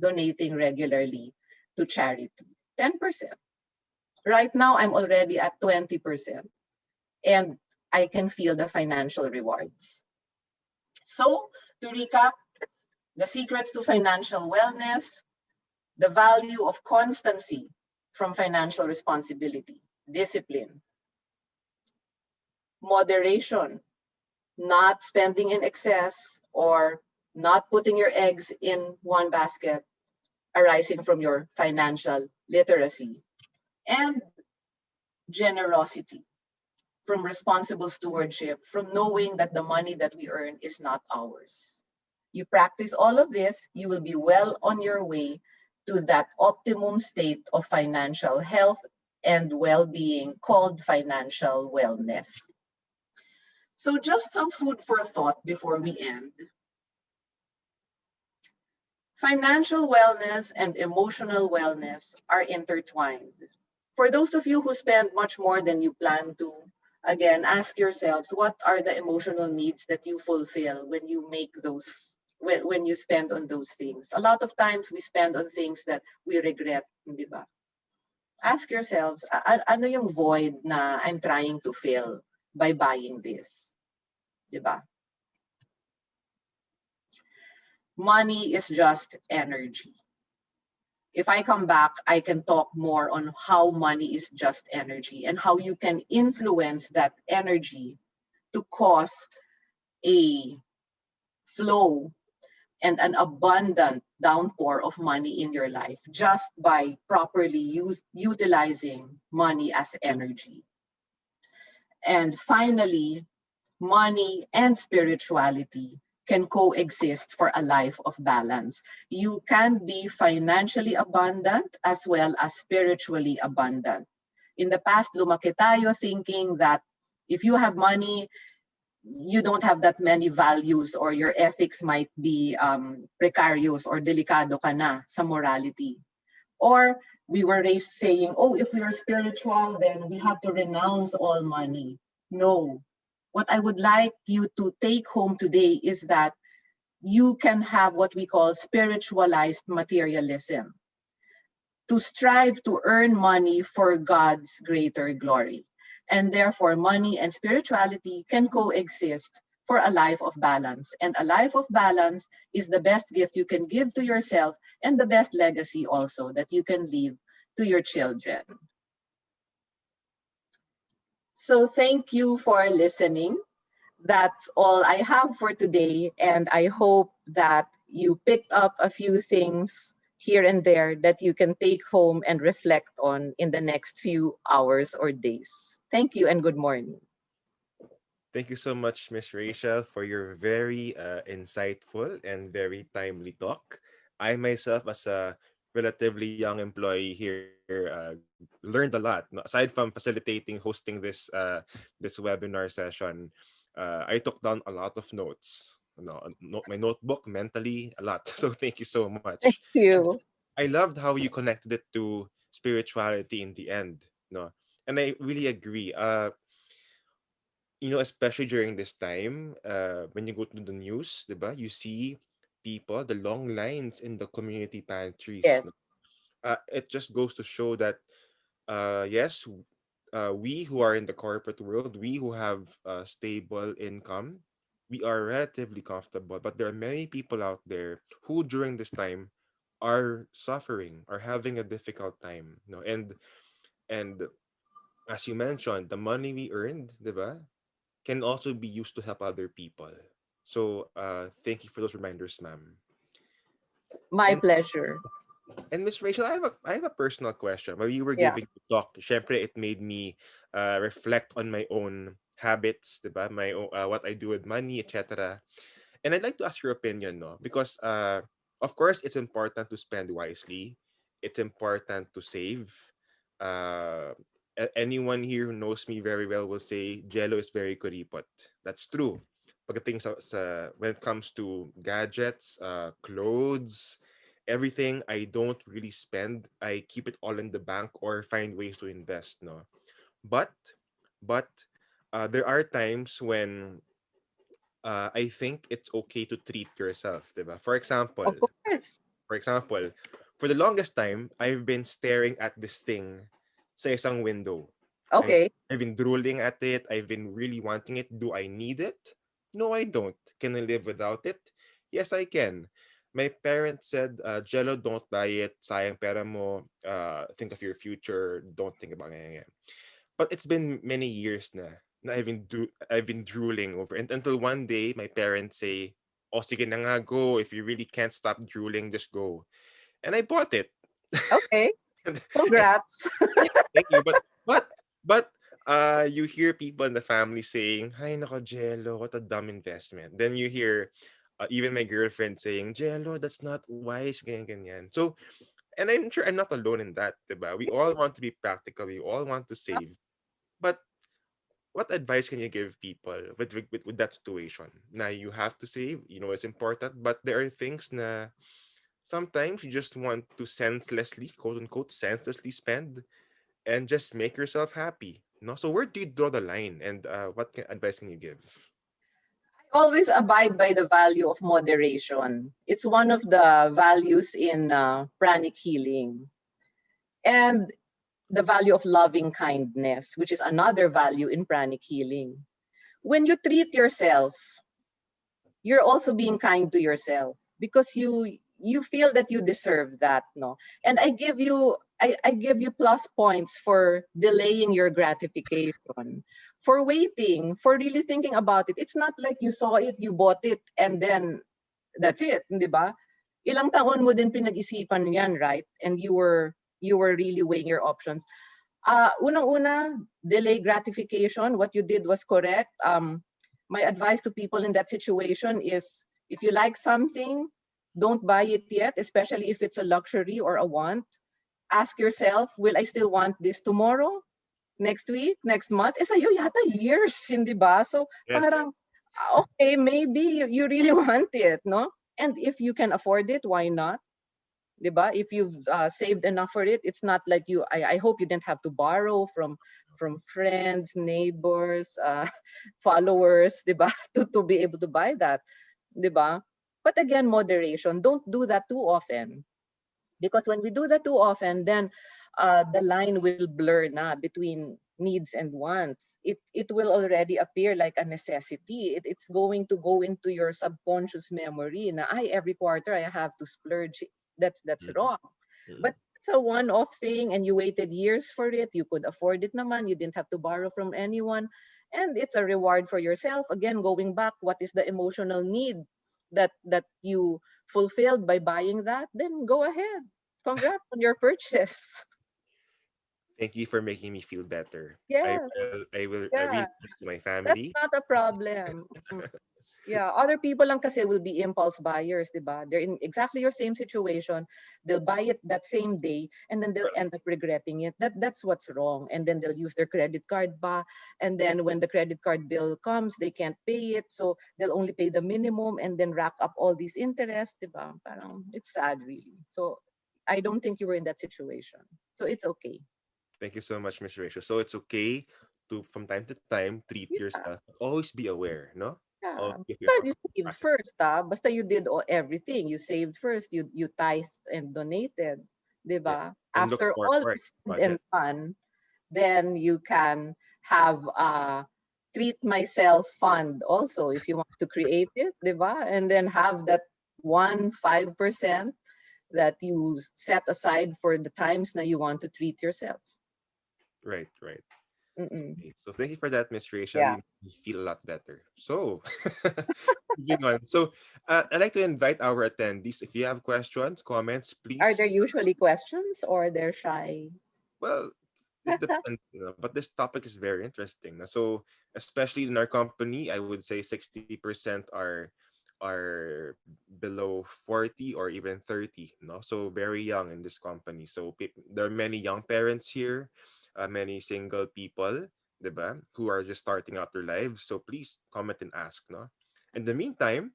donating regularly to charity. 10%. Right now, I'm already at 20%. And I can feel the financial rewards. So, to recap, the secrets to financial wellness, the value of constancy from financial responsibility, discipline, moderation, not spending in excess or not putting your eggs in one basket, arising from your financial literacy, and generosity from responsible stewardship, from knowing that the money that we earn is not ours. You practice all of this, you will be well on your way to that optimum state of financial health and well-being called financial wellness. So just some food for thought before we end. Financial wellness and emotional wellness are intertwined. For those of you who spend much more than you plan to, again, ask yourselves, what are the emotional needs that you fulfill when you make those, when you spend on those things? A lot of times we spend on things that we regret, di ba? Ask yourselves, ano yung void na I'm trying to fill by buying this? Di ba? Money is just energy. If I come back, I can talk more on how money is just energy and how you can influence that energy to cause a flow and an abundant downpour of money in your life just by properly utilizing money as energy. And finally, money and spirituality can coexist for a life of balance. You can be financially abundant as well as spiritually abundant. In the past, lumaki tayo thinking that if you have money, you don't have that many values or your ethics might be precarious or delikado ka na sa morality. Or we were raised saying, oh, if we are spiritual, then we have to renounce all money. No. What I would like you to take home today is that you can have what we call spiritualized materialism, to strive to earn money for God's greater glory. And therefore, money and spirituality can coexist for a life of balance. And a life of balance is the best gift you can give to yourself and the best legacy also that you can leave to your children. So thank you for listening. That's all I have for today. And I hope that you picked up a few things here and there that you can take home and reflect on in the next few hours or days. Thank you and good morning. Thank you so much, Miss Rachel, for your very insightful and very timely talk. I myself, as a relatively young employee here, learned a lot. No, aside from facilitating, hosting this webinar session, I took down a lot of notes. No, my notebook mentally a lot. So thank you so much. Thank And you. I loved how you connected it to spirituality in the end. No, and I really agree. Especially during this time, when you go to the news, 'di ba, you see people, the long lines in the community pantries. Yes. No? It just goes to show that, yes, we who are in the corporate world, we who have stable income, we are relatively comfortable. But there are many people out there who, during this time, are suffering, are having a difficult time. And as you mentioned, the money we earned, 'di ba, can also be used to help other people. So thank you for those reminders, ma'am. My And pleasure. Miss Rachel, I have a personal question. While you were Yeah. giving the talk, syempre it made me reflect on my own habits, diba? What I do with money, etc. And I'd like to ask your opinion, no? Because of course it's important to spend wisely. It's important to save. Uh, Anyone here who knows me very well will say Jello is very kuripot. That's true. Pagdating when it comes to gadgets, clothes, everything, I don't really spend. I keep it all in the bank or find ways to invest. No, but but there are times when I think it's okay to treat yourself, 'di ba? Of course. For example, for the longest time, I've been staring at this thing sa isang window. I've, Okay. I've been drooling at it. I've been really wanting it. Do I need it? No, I don't. Can I live without it? Yes, I can. My parents said, Jello, don't buy it. Sayang pera mo. Think of your future. Don't think about it. But it's been many years na I've been drooling over, and until one day my parents say, "Oh, sige na nga, go. If you really can't stop drooling, just go." And I bought it. Okay. And Congrats. yeah, thank you. But you hear people in the family saying, "Hi, nako, Jello, what a dumb investment." Then you hear even my girlfriend saying, "Jello, that's not wise, ganyan, ganyan." So, and I'm sure I'm not alone in that, diba? We all want to be practical. We all want to save. But what advice can you give people with that situation? Now you have to save, it's important, but there are things na sometimes you just want to senselessly, quote unquote, senselessly spend and just make yourself happy. No, so where do you draw the line, and advice can you give? Always abide by the value of moderation. It's one of the values in pranic healing. And the value of loving kindness, which is another value in pranic healing. When you treat yourself, you're also being kind to yourself because you feel that you deserve that, no. And I give you plus points for delaying your gratification, for waiting, for really thinking about it. It's not like you saw it, you bought it, and then that's it, di ba? Ilang taon mo din pinag-isipan yan, right? And you were really weighing your options. Unang-una, delay gratification. What you did was correct. My advice to people in that situation is if you like something, don't buy it yet, especially if it's a luxury or a want. Ask yourself, will I still want this tomorrow, next week, next month? Eh, sa'yo yata years, hindi ba? So Yes. parang, okay, maybe you really want it, no? And if you can afford it, why not? 'Di ba? If you've saved enough for it, it's not like I hope you didn't have to borrow from friends, neighbors, followers, 'di ba? To be able to buy that, 'di ba? But again, moderation. Don't do that too often. Because when we do that too often, then the line will blur na between needs and wants. It will already appear like a necessity. It's going to go into your subconscious memory na I every quarter I have to splurge. That's Mm, wrong. mm, But it's a one-off thing and you waited years for it. You could afford it naman. You didn't have to borrow from anyone. And it's a reward for yourself. Again, going back, what is the emotional need that you fulfilled by buying that, then go ahead. Congrats on your purchase. Thank you for making me feel better. Yes. I Yeah. read this to my That's family. not a problem. Yeah, other people lang kasi will be impulse buyers, 'di ba? They're in exactly your same situation. They'll buy it that same day and then they'll end up regretting it. That's what's wrong. And then they'll use their credit card ba, and then when the credit card bill comes, they can't pay it. So they'll only pay the minimum and then rack up all these interests, 'di ba? Parang it's sad really. So I don't think you were in that situation. So it's okay. Thank you so much, Miss Rachel. So it's okay to, from time to time, treat Yeah. yourself. Always be aware, no? Yeah. Of your Well, you saved capacity. first, ah. Basta you did everything. You saved first. You tithed and donated, 'di Yeah. ba? And look After all forward. is said and Budget. done, then you can have a treat myself fund also if you want to create it, 'di ba? And then have that 1 5% that you set aside for the times na you want to treat yourself. Right, right. Mm-mm. Okay. So thank you for that, Miss Rachel. Yeah. You make me feel a lot better. So moving on. So I'd like to invite our attendees. If you have questions, comments, Are please. there usually questions or they're shy? Well, it depends, but this topic is very interesting. So, especially in our company, I would say 60% are below 40 or even 30, no? So very young in this company. So there are many young parents here, many single people, 'di ba, who are just starting out their lives. So please comment and ask, no? In the meantime,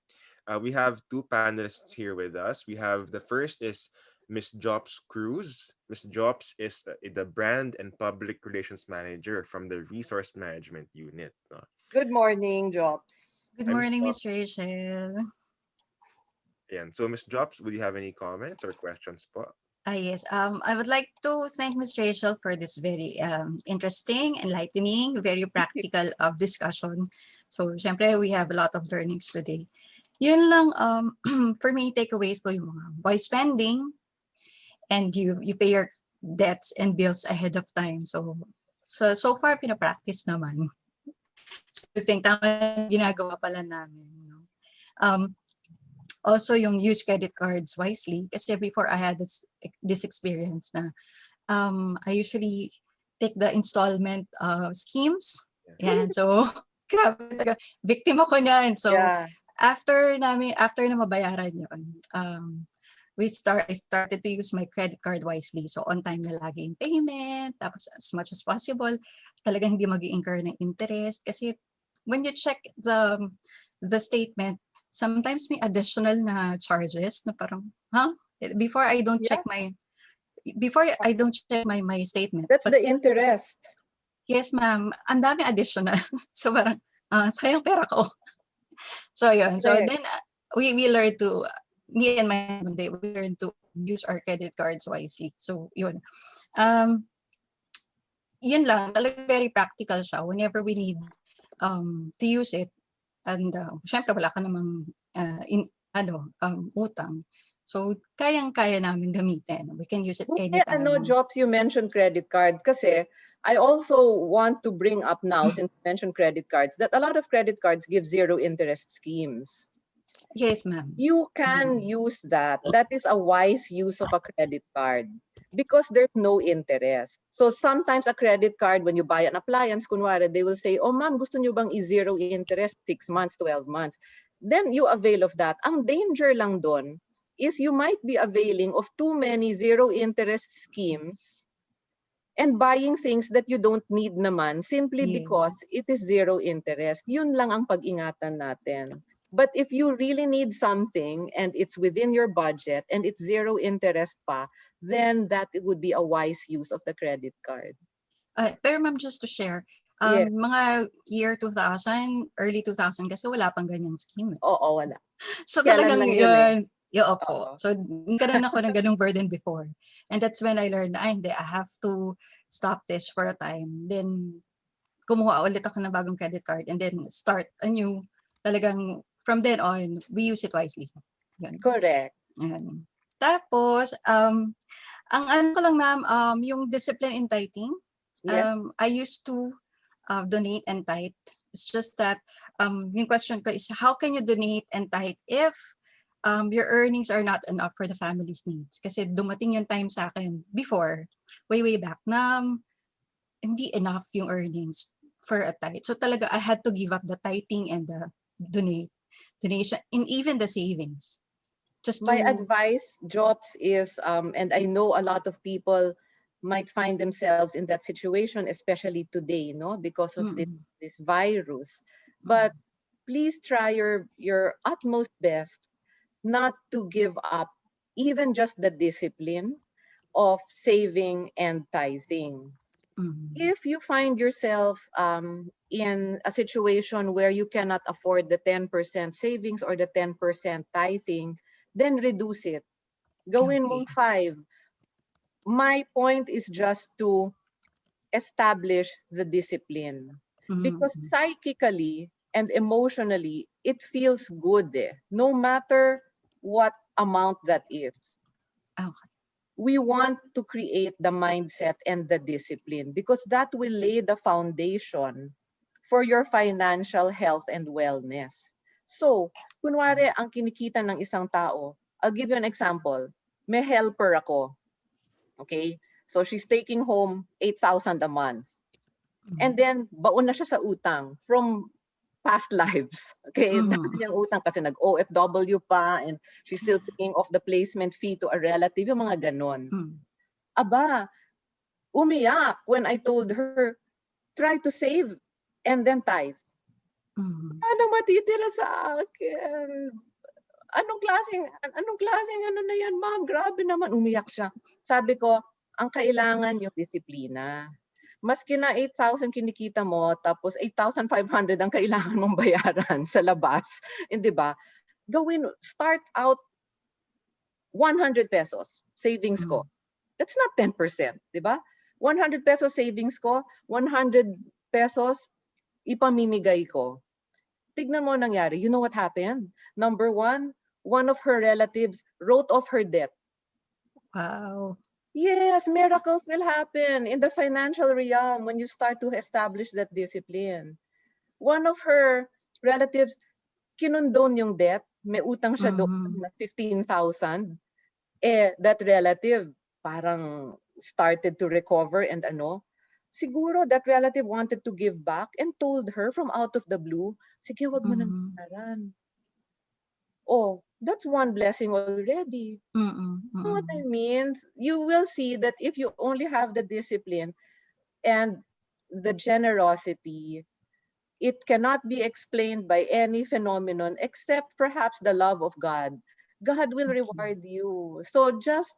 we have two panelists here with us. We have the first is Miss Jobs Cruz. Miss Jobs is the brand and public relations manager from the resource management unit. No? Good morning, Jobs. Good I'm Miss morning, Jobs. Miss Rachel. And so, Miss Jobs, would you have any comments or questions? Po? Yes, I would like to thank Miss Rachel for this very interesting, enlightening, very practical discussion. So, syempre, we have a lot of learnings today. Yun lang, for me, takeaways ko yung mga wise spending and you pay your debts and bills ahead of time. So far, pinapractice naman. So, I think tama yung ginagawa pala namin. No? Um, Also yung use credit cards wisely kasi before I had this experience na I usually take the installment schemes. Yan. So grabe talaga. Victim ako niyan. So Yeah. after na mabayaran yun, I started to use my credit card wisely. So on time na lagi yung payment, tapos as much as possible, talagang hindi mag-i-incur ng interest kasi when you check the statement, sometimes may additional na charges na parang, huh? Before I don't Yeah. check my statement. That's But the interest. yes, ma'am, ang dami additional. So parang, sayang pera ko. So yun. So Correct. then we learned to, me and my husband, we learned to use our credit cards wisely. So yun. Yun lang, talagang very practical siya whenever we need to use it. And syempre wala ka namang utang. So kayang-kaya namin gamitin. We can use it Buti ano, anytime. Jobs, you mentioned credit card kasi I also want to bring up now, since you mentioned credit cards, that a lot of credit cards give zero interest schemes. Yes, ma'am. You can use that. That is a wise use of a credit card because there's no interest. So sometimes a credit card, when you buy an appliance, kunwari, they will say, oh ma'am, gusto nyo bang i-zero interest 6 months, 12 months? Then you avail of that. Ang danger lang doon is you might be availing of too many zero interest schemes and buying things that you don't need naman simply because Yes. it is zero interest. Yun lang ang pag-ingatan natin. But if you really need something and it's within your budget and it's zero interest pa, then that would be a wise use of the credit card. Pero ma'am, just to share, Yeah. mga year 2000, early 2000 kasi wala pang ganyan scheme. Oo, wala. So Kailan talagang lang yun eh. yun. Yeah, opo. Oo. So nagkaroon ako ng ganung burden before. And that's when I learned, hindi, I have to stop this for a time. Then kumuha ulit ako ng bagong credit card and then start anew. Talagang from then on, we use it wisely. Yun. Correct. Yun. Tapos, ang ano ko lang ma'am, yung discipline in tithing, Yes. I used to donate and tithe. It's just that yung question ko is how can you donate and tithe if your earnings are not enough for the family's needs. Kasi dumating yung time sa akin before, way back, na hindi enough yung earnings for a tithe. So talaga, I had to give up the tithing and the donation, and even the savings. Just My to, advice, Jobs, is, and I know a lot of people might find themselves in that situation, especially today, no, because of mm-mm, this virus. mm-mm, But please try your utmost best not to give up even just the discipline of saving and tithing. mm-mm, If you find yourself in a situation where you cannot afford the 10% savings or the 10% tithing, then reduce it. Gawin okay. mong 5. My point is just to establish the discipline. Because Mm-mm, psychically and emotionally, it feels good, no matter what amount that is. okay. We want to create the mindset and the discipline because that will lay the foundation for your financial health and wellness. So, kunwari ang kinikita ng isang tao, I'll give you an example. May helper ako, okay? So she's taking home 8,000 a month. And Mm-mm, then, baon na siya sa utang from past lives. Okay, dami mm-mm, niyang utang kasi nag-OFW pa and she's still paying off the placement fee to a relative, yung mga ganon. mm-mm, Aba, umiyak when I told her, try to save and then tithe. mm-mm. Ano matitira sa akin? Anong klaseng ano na yan, ma'am? Grabe naman. Umiyak siya. Sabi ko, ang kailangan yung disiplina. Maski na 8,000 kinikita mo, tapos 8,500 ang kailangan mong bayaran sa labas. Hindi ba? Start out 100 pesos savings ko. That's not 10%, di ba? 100 pesos savings ko, 100 pesos ipamimigay ko. Tignan mo ang nangyari. You know what happened? Number one of her relatives wrote off her debt. Wow. Yes, miracles will happen in the financial realm when you start to establish that discipline. One of her relatives kinondone yung debt. May utang siya doon Mm-mm, na 15,000. That relative parang started to recover and siguro that relative wanted to give back and told her from out of the blue, sige, wag mo nang mm-mm, bayaran. Oh, that's one blessing already. mm-mm, You know what I mm-mm. mean? You will see that if you only have the discipline and the generosity, it cannot be explained by any phenomenon except perhaps the love of God. God will Okay. reward you. So just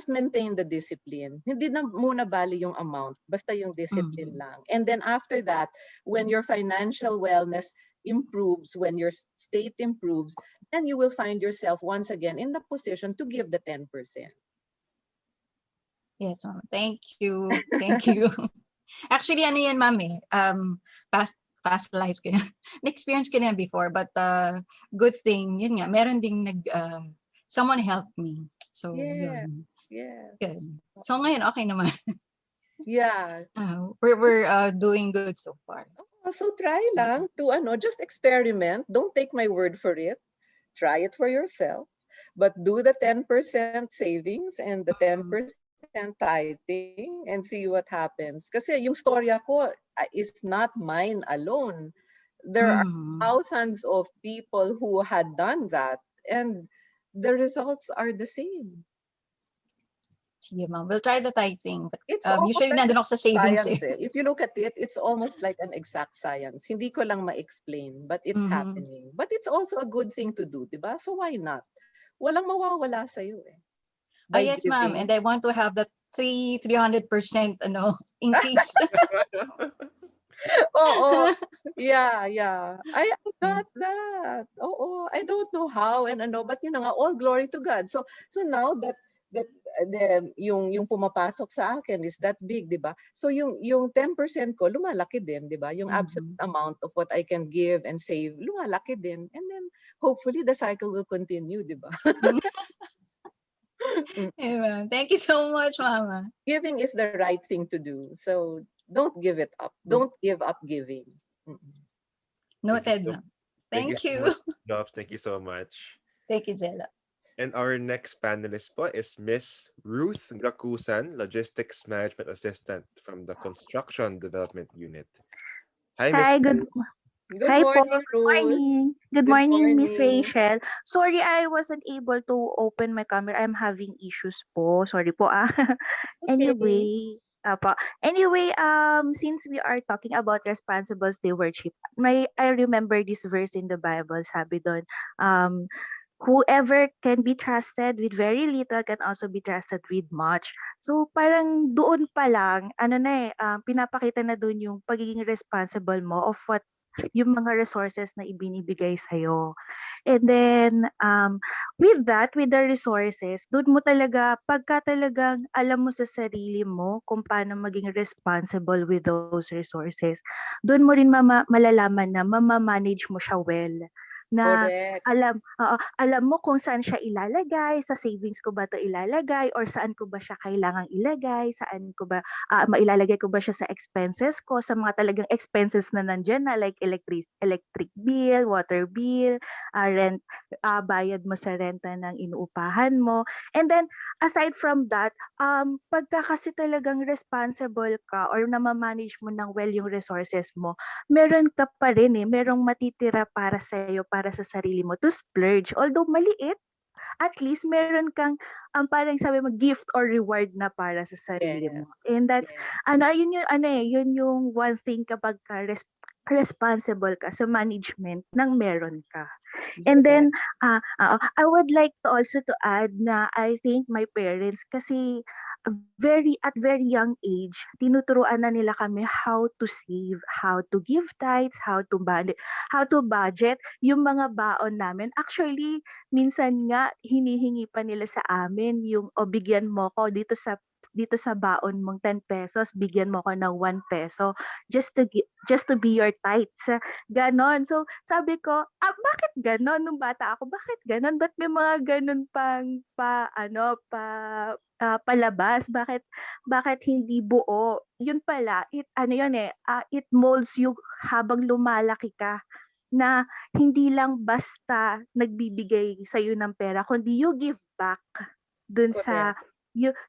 maintain the discipline. Hindi na muna bali yung amount, basta yung discipline Mm-mm. lang. And then after that, when your financial wellness improves, when your state improves, then you will find yourself once again in the position to give the 10%. Yes, ma'am. Thank you. Thank you. Actually, ano yan, ma'am eh. Past lives ko yan. Na-experience ko na yan before, but good thing, yun nga, meron ding someone helped me. So, Yes, yun. yes. Good. So, ngayon, okay naman. Yeah. We're doing good so far. So try lang to just experiment. Don't take my word for it. Try it for yourself. But do the 10% savings and the 10% tithing and see what happens. Kasi yung storya ko is not mine alone. There are Mm-hmm. thousands of people who had done that and the results are the same. Sige, ma'am. We'll try the tithing. But It's almost usually, like nandun an ako sa savings eh. science. If you look at it, it's almost like an exact science. Hindi ko lang ma-explain, but it's Mm-hmm. happening. But it's also a good thing to do, di ba? So why not? Walang mawawala sa'yo eh. By Yes, ma'am. And giving. I want to have that 300% increase. Oo. Yeah. I got that. Oo. I don't know how and but yun na nga, all glory to God. So now that yung pumapasok sa akin is that big, 'di ba? So yung 10% ko lumalaki din, 'di ba? Yung absolute Mm-hmm. amount of what I can give and save lumalaki din. And then hopefully the cycle will continue, 'di ba? Amen. Thank you so much, Mama. Giving is the right thing to do. So don't give it up. Don't give up giving. Mm-mm. Thank you Noted, so ma'am. thank you Thank so you. much, Jobs. Thank you so much. Thank you, Zella. And our next panelist po is Miss Ruth Gakusan, Logistics Management Assistant from the Construction Development Unit. Hi, Miss Hi, good Ruth. Good hi po. morning, Good Ruth. morning. Good Good morning, Miss morning. Rachel. Sorry, I wasn't able to open my camera. I'm having issues po. Sorry po ah. Okay. Apa. Anyway, since we are talking about responsible stewardship, I remember this verse in the Bible. Sabi doon, um, whoever can be trusted with very little can also be trusted with much. So parang doon pa lang, ano na pinapakita na doon yung pagiging responsible mo of what yung mga resources na ibinibigay sa'yo. And then, with the resources, doon mo talaga, pagka talagang alam mo sa sarili mo kung paano maging responsible with those resources, doon mo rin malalaman na mamamanage mo siya well. Na Correct. alam mo kung saan siya ilalagay, sa savings ko ba 'to ilalagay or saan ko ba siya kailangang ilagay, saan ko ba mailalagay ko ba siya sa expenses ko, sa mga talagang expenses na nandiyan na like electric bill, water bill, rent, bayad mo sa renta ng inuupahan mo. And then aside from that, pagka kasi talagang responsible ka or nama-manage mo ng well yung resources mo, meron ka pa rin merong matitira para sa'yo, para sa sarili mo to splurge. Although maliit, at least meron kang parang sabi mo gift or reward na para sa sarili mo. Yes. And that's Yes. yun yung yun yung one thing kapag responsible ka sa management ng meron ka. And Yes. then I would like to also to add na I think my parents kasi at very young age, tinuturuan na nila kami how to save, how to give tithes, how to budget yung mga baon namin. Actually, minsan nga hinihingi pa nila sa amin yung o bigyan mo ko dito sa baon mong 10 pesos, bigyan mo ko ng 1 peso just to be your tithes. Ganon. So, sabi ko, bakit ganon? Nung bata ako, bakit ganon? Ba't may mga ganon pang palabas? Bakit hindi buo? Yun pala, it molds you habang lumalaki ka na hindi lang basta nagbibigay sa iyo ng pera, kundi you give back dun sa Correct.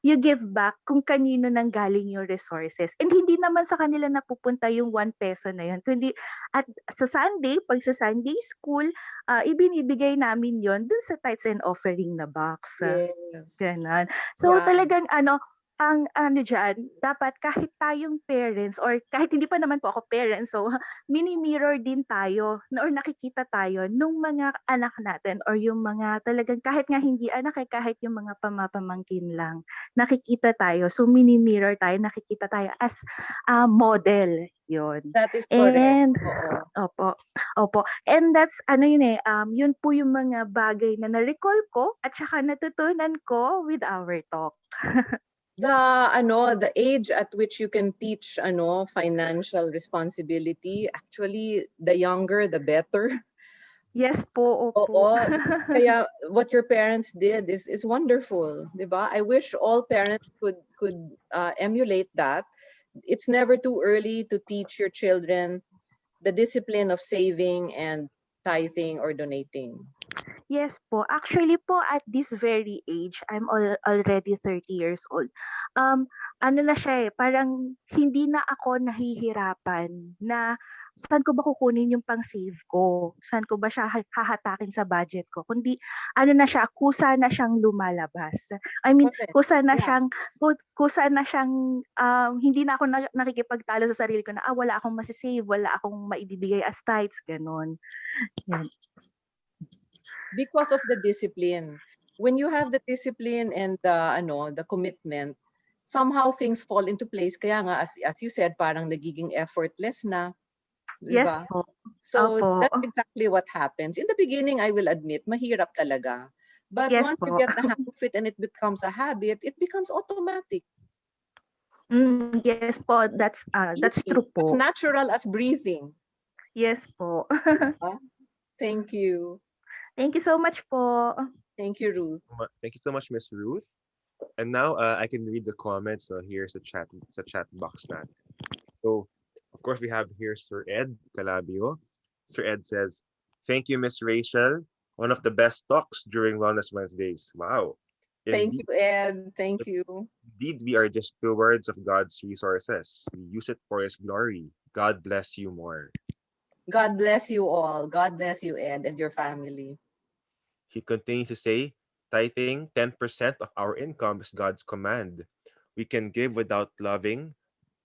you give back kung kanino nang galing yung resources. And hindi naman sa kanila napupunta yung 1 peso na yun, kundi at sa Sunday, pag sa Sunday school, ibinibigay namin yon dun sa tithes and offering na box. Yes. Gano'n. So Yeah. talagang ang diyan, dapat kahit tayong parents or kahit hindi pa naman po ako parents, so mini-mirror din tayo or nakikita tayo nung mga anak natin or yung mga talagang kahit nga hindi anak kahit yung mga pamangkin lang, nakikita tayo. So mini-mirror tayo, nakikita tayo as model, yun. That is correct. And Oo. opo. And that's yun po yung mga bagay na na-recall ko at saka natutunan ko with our talk. The age at which you can teach financial responsibility, actually the younger the better. Yes po, Oo. opo. Kaya what your parents did is wonderful, 'di ba? I wish all parents could emulate that. It's never too early to teach your children the discipline of saving and tithing or donating. Yes po. Actually po, at this very age, I'm already 30 years old. Um, ano na siya parang hindi na ako nahihirapan na saan ko ba kukunin yung pang-save ko? Saan ko ba siya hahatakin sa budget ko? Kundi ano na siya, kusa na siyang lumalabas. I mean, Correct. kusa na Yeah. siyang hindi na ako nakikipagtalo sa sarili ko na wala akong masisave, wala akong maibibigay as tithes, ganun. Yan. Because of the discipline. When you have the discipline and the commitment, somehow things fall into place. Kaya nga, as you said, parang nagiging effortless na, di Yes ba? po. So Opo. that's exactly what happens. In the beginning, I will admit, mahirap talaga. But Yes once you po. get the hang of it and it becomes a habit, it becomes automatic, Yes po, that's easy, true as po. natural as breathing. Yes po. Huh? Thank you. Thank you so much po. Thank you, Ruth. Thank you so much, Miss Ruth. And now I can read the comments. So here's the chat box na. So of course we have here Sir Ed Calabio. Sir Ed says, "Thank you, Miss Rachel. One of the best talks during Wellness Wednesdays. Wow. Thank Indeed, you, Ed. Thank you. indeed, we are just stewards of God's resources. We use it for His glory. God bless you more. God bless you all. God bless you, Ed, and your family. He continues to say, tithing 10% of our income is God's command. We can give without loving,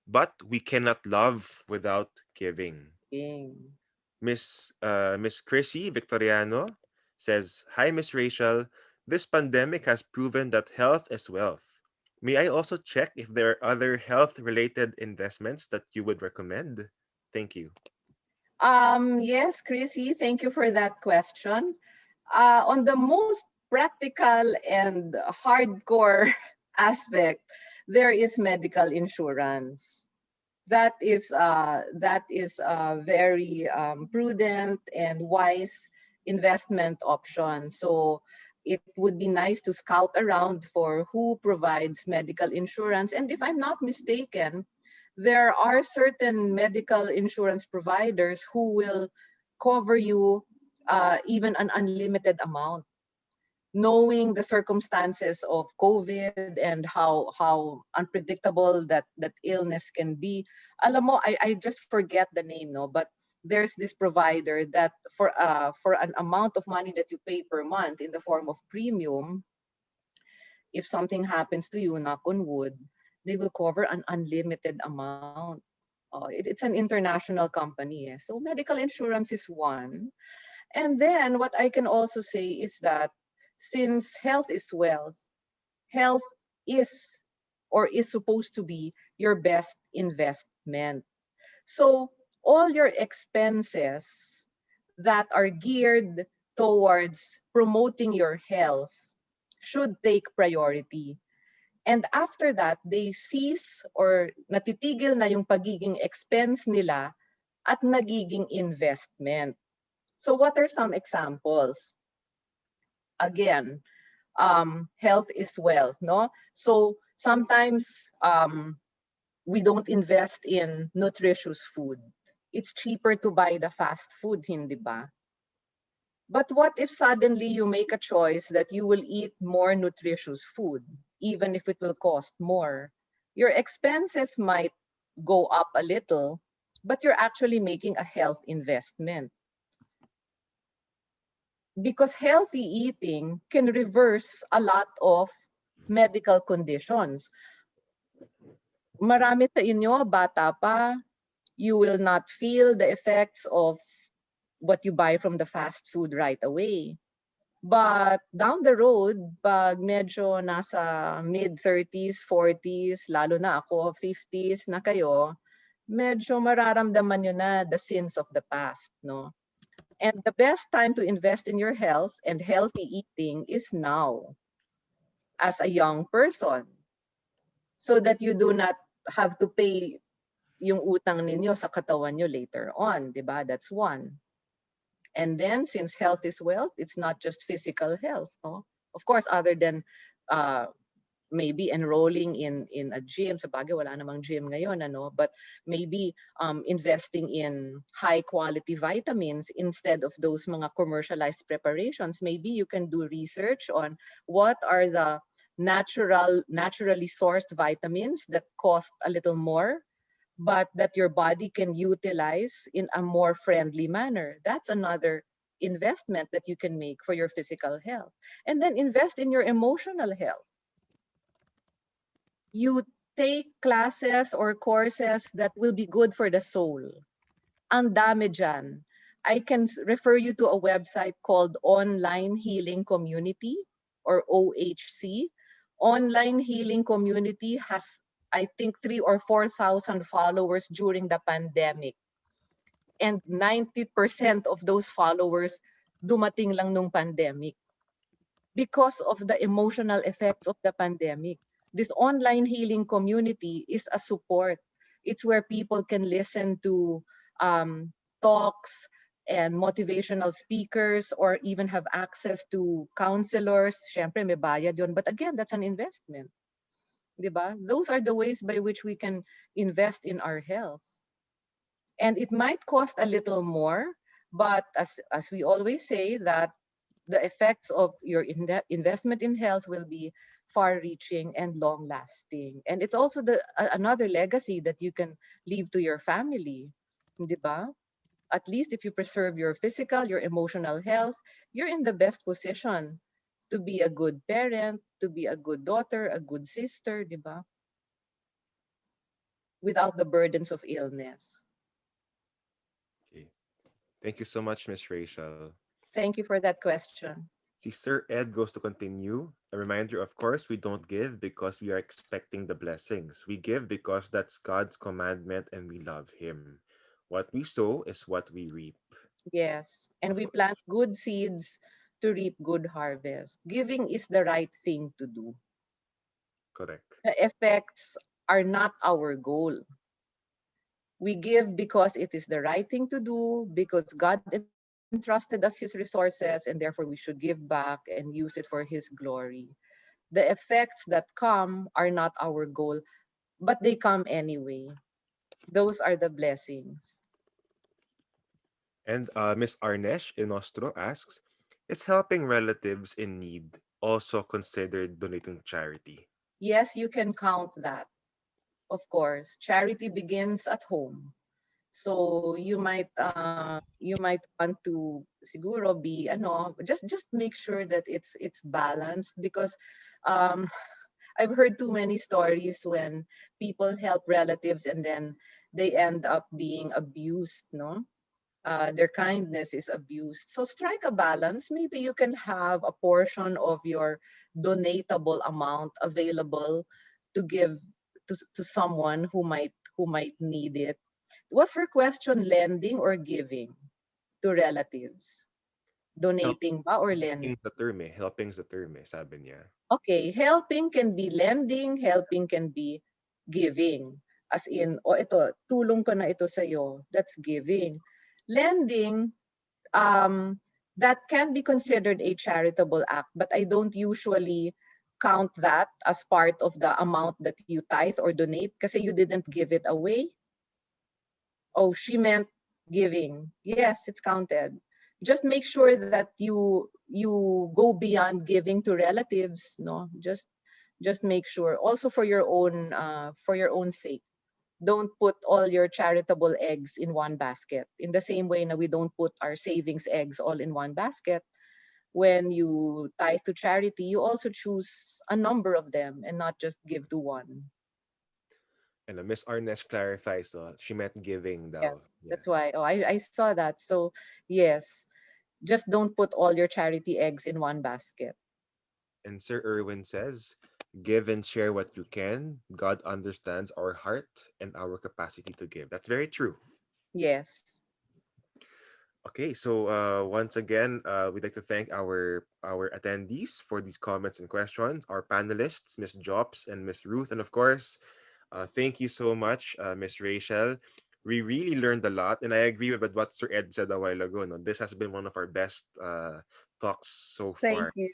but we cannot love without giving. King. Miss Chrissy Victoriano says, "Hi, Miss Rachel. This pandemic has proven that health is wealth. May I also check if there are other health-related investments that you would recommend? Thank you." Yes, Chrissy, thank you for that question. On the most practical and hardcore aspect, there is medical insurance. That is a very prudent and wise investment option. So it would be nice to scout around for who provides medical insurance. And if I'm not mistaken, there are certain medical insurance providers who will cover you even an unlimited amount, knowing the circumstances of COVID and how unpredictable that illness can be. Alam mo, I just forget the name, no, but there's this provider that for an amount of money that you pay per month in the form of premium, if something happens to you, knock on wood, they will cover an unlimited amount. It's an international company. So medical insurance is one. And then what I can also say is that since health is wealth, health is or is supposed to be your best investment. So all your expenses that are geared towards promoting your health should take priority. And after that, they cease or natitigil na yung pagiging expense nila at nagiging investment. So what are some examples? Again, health is wealth, no? So sometimes we don't invest in nutritious food. It's cheaper to buy the fast food, hindi ba? But what if suddenly you make a choice that you will eat more nutritious food, even if it will cost more? Your expenses might go up a little, but you're actually making a health investment. Because healthy eating can reverse a lot of medical conditions. Marami sa inyo, bata pa, you will not feel the effects of what you buy from the fast food right away. But down the road, pag medyo nasa mid-30s, 40s, lalo na ako, 50s na kayo, medyo mararamdaman nyo na the sins of the past, no? And the best time to invest in your health and healthy eating is now, as a young person, so that you do not have to pay yung utang ninyo sa katawan nyo later on, di ba? That's one. And then, since health is wealth, it's not just physical health, no? Of course, other than uh, maybe enrolling in a gym, sa bagay wala namang gym ngayon, ano, but maybe investing in high quality vitamins instead of those mga commercialized preparations. Maybe you can do research on what are the naturally sourced vitamins that cost a little more, but that your body can utilize in a more friendly manner. That's another investment that you can make for your physical health. And then invest in your emotional health. You take classes or courses that will be good for the soul. Ang dami dyan. I can refer you to a website called Online Healing Community, or OHC. Online Healing Community has, I think, 3 or 4,000 followers during the pandemic. And 90% of those followers dumating lang nung pandemic because of the emotional effects of the pandemic. This online healing community is a support. It's where people can listen to talks and motivational speakers, or even have access to counselors. Syempre, may bayad yun. But again, that's an investment. Diba? Those are the ways by which we can invest in our health. And it might cost a little more, but as we always say, that The effects of your investment in health will be far reaching and long lasting. And it's also another legacy that you can leave to your family. Di ba? At least if you preserve your physical, your emotional health, you're in the best position to be a good parent, to be a good daughter, a good sister, di ba? Without the burdens of illness. Okay. Thank you so much, Miss Rachel. Thank you for that question. See, Sir Ed goes to continue. A reminder, of course, we don't give because we are expecting the blessings. We give because that's God's commandment and we love Him. What we sow is what we reap. Yes. And Of we plant course. good seeds to reap good harvest. Giving is the right thing to do. Correct. The effects are not our goal. We give because it is the right thing to do, because God entrusted us His resources, and therefore we should give back and use it for His glory. The effects that come are not our goal, but they come anyway. Those are the blessings. And Miss Arnesh Inostro asks, is helping relatives in need also considered donating charity? Yes, you can count that. Of course, charity begins at home. So you might want to siguro be ano, just make sure that it's balanced, because um I've heard too many stories when people help relatives and then they end up being abused, no? Their kindness is abused. So strike a balance. Maybe you can have a portion of your donatable amount available to give to someone who might need it. Was her question lending or giving to relatives? Donating ba or lending? Helping the term eh. Helping's the term eh, sabi niya. Okay, helping can be lending, helping can be giving. As in, o ito, tulong ko na ito sa'yo. That's giving. Lending, um, that can be considered a charitable act, but I don't usually count that as part of the amount that you tithe or donate kasi you didn't give it away. Oh, she meant giving. Yes, it's counted. Just make sure that you go beyond giving to relatives, no? Just make sure. Also for your own sake. Don't put all your charitable eggs in one basket. In the same way na we don't put our savings eggs all in one basket. When you tithe to charity, you also choose a number of them and not just give to one. And Miss Arnesh clarifies, she meant giving daw. Yes, Yeah. that's why. Oh, I saw that. So yes, just don't put all your charity eggs in one basket. And Sir Irwin says, give and share what you can. God understands our heart and our capacity to give. That's very true. Yes. Okay, so once again, we'd like to thank our attendees for these comments and questions, our panelists, Miss Jobs and Miss Ruth, and of course, thank you so much, Miss Rachel. We really learned a lot, and I agree with what Sir Ed said a while ago. No, this has been one of our best talks so Thank far. you.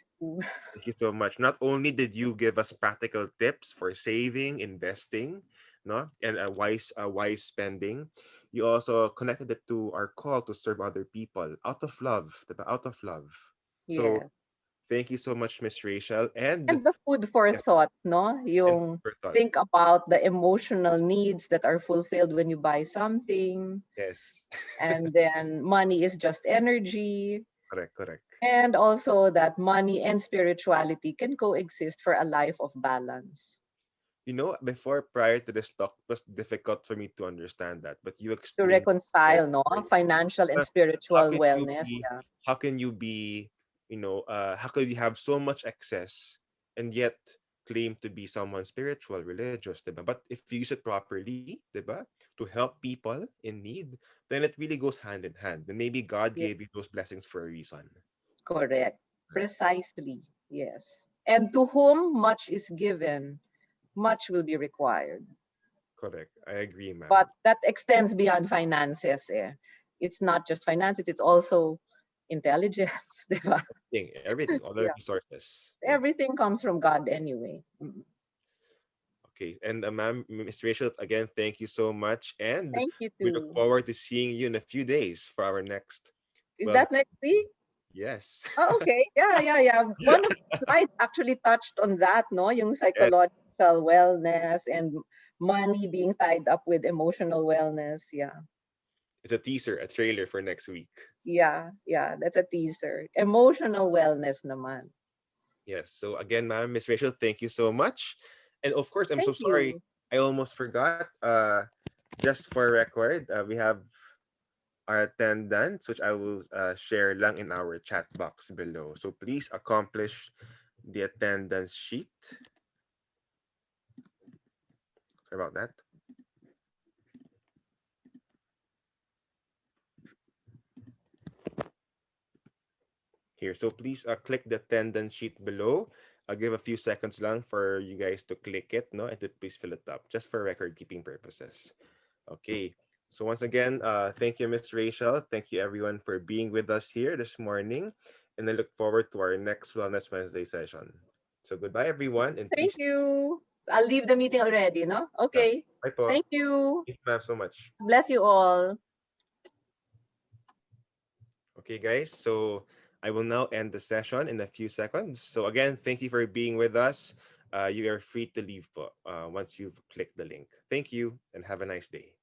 Thank you so much. Not only did you give us practical tips for saving, investing, no, and a wise spending, you also connected it to our call to serve other people out of love, diba? Out of love. So Yes. thank you so much, Miss Rachel, and And the food for yeah, thought, no? and Yung for thought. think about the emotional needs that are fulfilled when you buy something, Yes, and then money is just energy, correct, correct. and also that money and spirituality can coexist for a life of balance. Before prior to this talk, it was difficult for me to understand that, but you To explained very reconcile, no? clearly. Financial and Uh, how spiritual can you wellness. be Yeah. how can you be how could you have so much excess and yet claim to be someone spiritual, religious, diba? But if you use it properly, diba, to help people in need, then it really goes hand in hand. And maybe God Yeah. gave you those blessings for a reason. Correct. Precisely. Yes. And to whom much is given, much will be required. Correct. I agree, ma'am. But that extends beyond finances. Eh. It's not just finances, it's also intelligence. Di ba? Everything, all the Yeah. resources. Yes. Everything comes from God anyway. Mm. Okay. And ma'am, Miss Rachel, again, thank you so much. And Thank you we look too. forward to seeing you in a few days for our next Is well. that next week? Yes. Oh, okay. Yeah, yeah, yeah. One of the slides actually touched on that, no? Yung Yes. psychological wellness and money being tied up with emotional wellness. Yeah. It's a teaser, a trailer for next week. Yeah, yeah. That's a teaser. Emotional wellness naman. Yes. So again, ma'am, Miss Rachel, thank you so much. And of course, I'm so Thank sorry. you. I almost forgot. Just for record, we have our attendance, which I will share lang in our chat box below. So please accomplish the attendance sheet. Sorry about that. Here. So please click the attendance sheet below. I'll give a few seconds lang for you guys to click it, no, and to please fill it up, just for record keeping purposes. Okay. So once again, thank you, Miss Rachel. Thank you, everyone, for being with us here this morning, and I look forward to our next Wellness Wednesday session. So goodbye, everyone, and Thank please. you. I'll leave the meeting already, no? Uh, Okay. bye po. Thank you. Thank you, ma'am, so much. Bless you all. Okay, guys. So I will now end the session in a few seconds. So again, thank you for being with us. You are free to leave po, once you've clicked the link. Thank you and have a nice day.